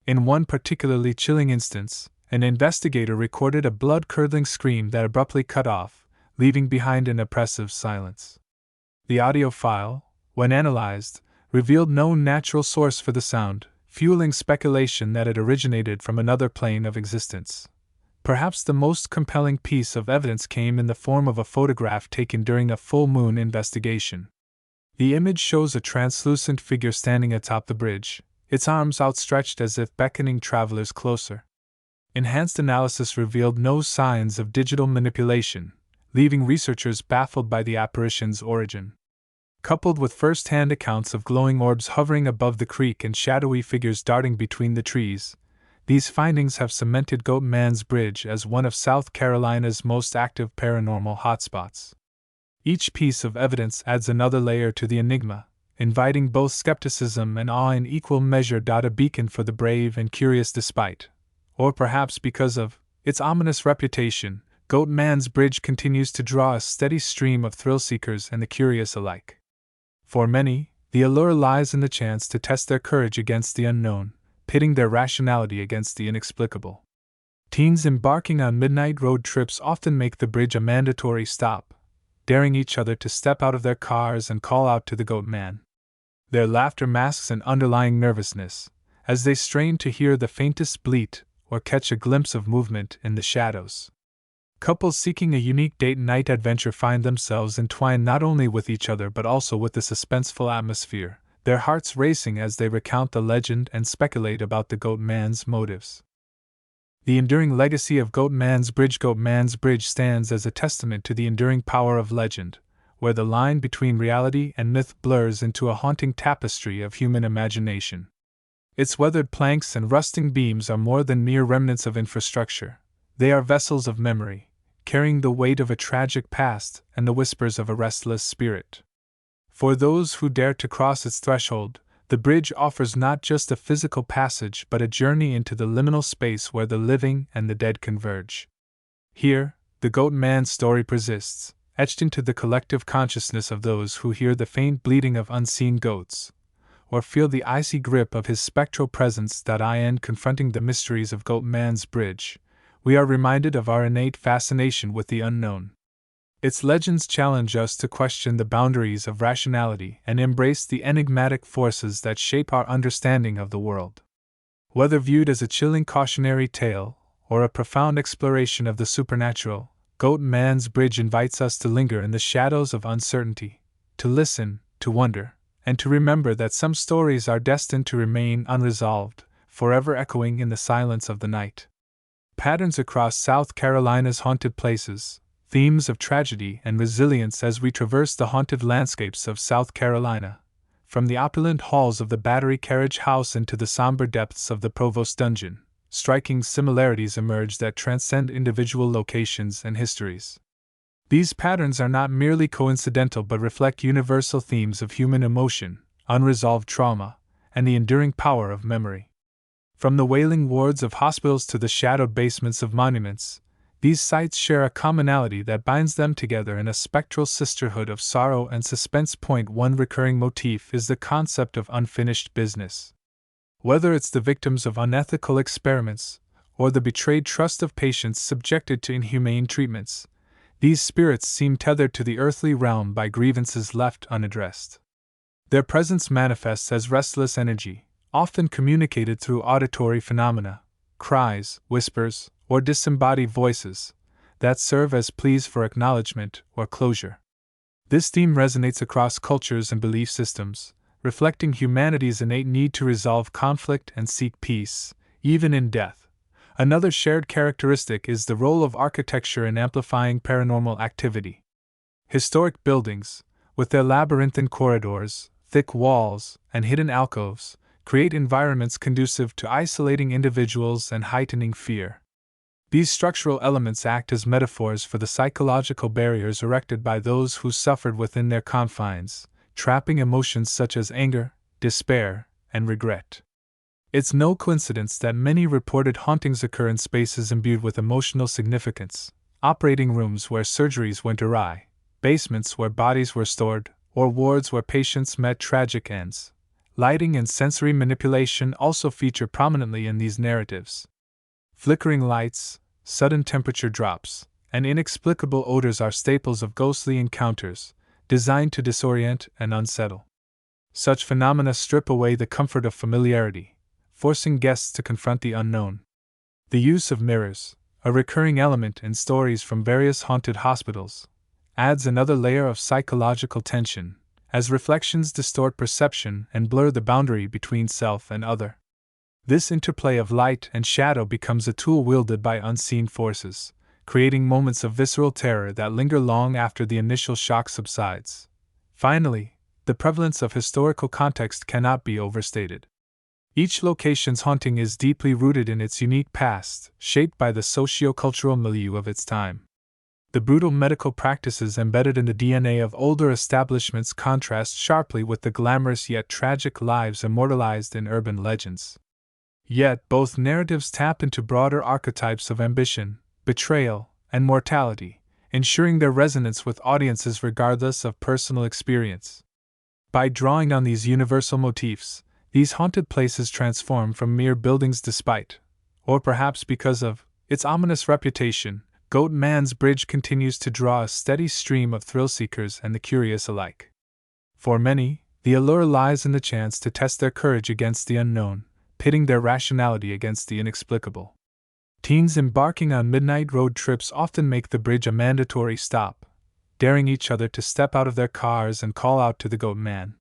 In one particularly chilling instance, an investigator recorded a blood-curdling scream that abruptly cut off, leaving behind an oppressive silence. The audio file, when analyzed, revealed no natural source for the sound, fueling speculation that it originated from another plane of existence. Perhaps the most compelling piece of evidence came in the form of a photograph taken during a full moon investigation. The image shows a translucent figure standing atop the bridge, its arms outstretched as if beckoning travelers closer. Enhanced analysis revealed no signs of digital manipulation, leaving researchers baffled by the apparition's origin. Coupled with first-hand accounts of glowing orbs hovering above the creek and shadowy figures darting between the trees, these findings have cemented Goat Man's Bridge as one of South Carolina's most active paranormal hotspots. Each piece of evidence adds another layer to the enigma, inviting both skepticism and awe in equal measure. A beacon for the brave and curious despite, or perhaps because of, its ominous reputation, Goat Man's Bridge continues to draw a steady stream of thrill seekers and the curious alike. For many, the allure lies in the chance to test their courage against the unknown, pitting their rationality against the inexplicable. Teens embarking on midnight road trips often make the bridge a mandatory stop, daring each other to step out of their cars and call out to the Goat Man. Their laughter masks an underlying nervousness, as they strain to hear the faintest bleat or catch a glimpse of movement in the shadows. Couples seeking a unique date night adventure find themselves entwined not only with each other but also with the suspenseful atmosphere, their hearts racing as they recount the legend and speculate about the Goat Man's motives. The enduring legacy of Goat Man's Bridge. Goat Man's Bridge stands as a testament to the enduring power of legend, where the line between reality and myth blurs into a haunting tapestry of human imagination. Its weathered planks and rusting beams are more than mere remnants of infrastructure. They are vessels of memory, carrying the weight of a tragic past and the whispers of a restless spirit. For those who dare to cross its threshold, the bridge offers not just a physical passage but a journey into the liminal space where the living and the dead converge. Here, the Goat Man's story persists, etched into the collective consciousness of those who hear the faint bleating of unseen goats, or feel the icy grip of his spectral presence. In confronting the mysteries of Goat Man's Bridge, we are reminded of our innate fascination with the unknown. Its legends challenge us to question the boundaries of rationality and embrace the enigmatic forces that shape our understanding of the world. Whether viewed as a chilling cautionary tale or a profound exploration of the supernatural, Goat Man's Bridge invites us to linger in the shadows of uncertainty, to listen, to wonder, and to remember that some stories are destined to remain unresolved, forever echoing in the silence of the night. Patterns across South Carolina's haunted places, themes of tragedy and resilience as we traverse the haunted landscapes of South Carolina, from the opulent halls of the Battery Carriage House into the somber depths of the Provost Dungeon. Striking similarities emerge that transcend individual locations and histories. These patterns are not merely coincidental but reflect universal themes of human emotion, unresolved trauma, and the enduring power of memory. From the wailing wards of hospitals to the shadowed basements of monuments, these sites share a commonality that binds them together in a spectral sisterhood of sorrow and suspense. One recurring motif is the concept of unfinished business. Whether it's the victims of unethical experiments, or the betrayed trust of patients subjected to inhumane treatments, these spirits seem tethered to the earthly realm by grievances left unaddressed. Their presence manifests as restless energy, often communicated through auditory phenomena, cries, whispers, or disembodied voices, that serve as pleas for acknowledgement or closure. This theme resonates across cultures and belief systems, reflecting humanity's innate need to resolve conflict and seek peace, even in death. Another shared characteristic is the role of architecture in amplifying paranormal activity. Historic buildings, with their labyrinthine corridors, thick walls, and hidden alcoves, create environments conducive to isolating individuals and heightening fear. These structural elements act as metaphors for the psychological barriers erected by those who suffered within their confines, trapping emotions such as anger, despair, and regret. It's no coincidence that many reported hauntings occur in spaces imbued with emotional significance: operating rooms where surgeries went awry, basements where bodies were stored, or wards where patients met tragic ends. Lighting and sensory manipulation also feature prominently in these narratives. Flickering lights, sudden temperature drops, and inexplicable odors are staples of ghostly encounters, designed to disorient and unsettle. Such phenomena strip away the comfort of familiarity, forcing guests to confront the unknown. The use of mirrors, a recurring element in stories from various haunted hospitals, adds another layer of psychological tension, as reflections distort perception and blur the boundary between self and other. This interplay of light and shadow becomes a tool wielded by unseen forces, creating moments of visceral terror that linger long after the initial shock subsides. Finally, the prevalence of historical context cannot be overstated. Each location's haunting is deeply rooted in its unique past, shaped by the socio-cultural milieu of its time. The brutal medical practices embedded in the DNA of older establishments contrast sharply with the glamorous yet tragic lives immortalized in urban legends. Yet both narratives tap into broader archetypes of ambition, betrayal, and mortality, ensuring their resonance with audiences regardless of personal experience. By drawing on these universal motifs, these haunted places transform from mere buildings despite, or perhaps because of, its ominous reputation. Goat Man's Bridge continues to draw a steady stream of thrill-seekers and the curious alike. For many, the allure lies in the chance to test their courage against the unknown, pitting their rationality against the inexplicable. Teens embarking on midnight road trips often make the bridge a mandatory stop, daring each other to step out of their cars and call out to the Goat Man.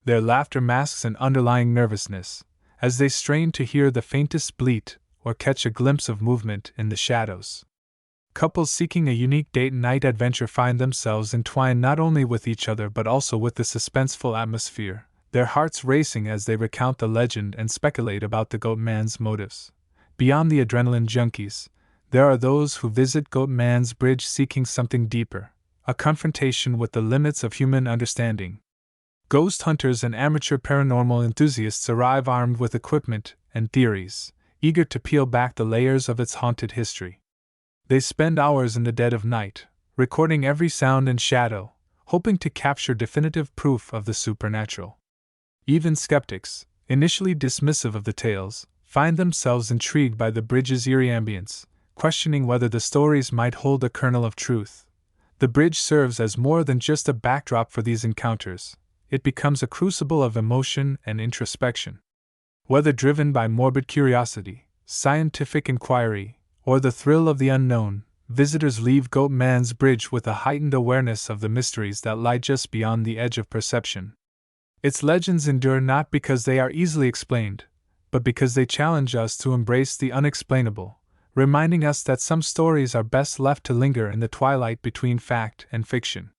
Their laughter masks an underlying nervousness, as they strain to hear the faintest bleat or catch a glimpse of movement in the shadows. Couples seeking a unique date-night adventure find themselves entwined not only with each other but also with the suspenseful atmosphere, their hearts racing as they recount the legend and speculate about the Goat Man's motives. Beyond the adrenaline junkies, there are those who visit Goat Man's Bridge seeking something deeper, a confrontation with the limits of human understanding. Ghost hunters and amateur paranormal enthusiasts arrive armed with equipment and theories, eager to peel back the layers of its haunted history. They spend hours in the dead of night, recording every sound and shadow, hoping to capture definitive proof of the supernatural. Even skeptics, initially dismissive of the tales, find themselves intrigued by the bridge's eerie ambience, questioning whether the stories might hold a kernel of truth. The bridge serves as more than just a backdrop for these encounters. It becomes a crucible of emotion and introspection. Whether driven by morbid curiosity, scientific inquiry, or the thrill of the unknown, visitors leave Goat Man's Bridge with a heightened awareness of the mysteries that lie just beyond the edge of perception. Its legends endure not because they are easily explained, but because they challenge us to embrace the unexplainable, reminding us that some stories are best left to linger in the twilight between fact and fiction.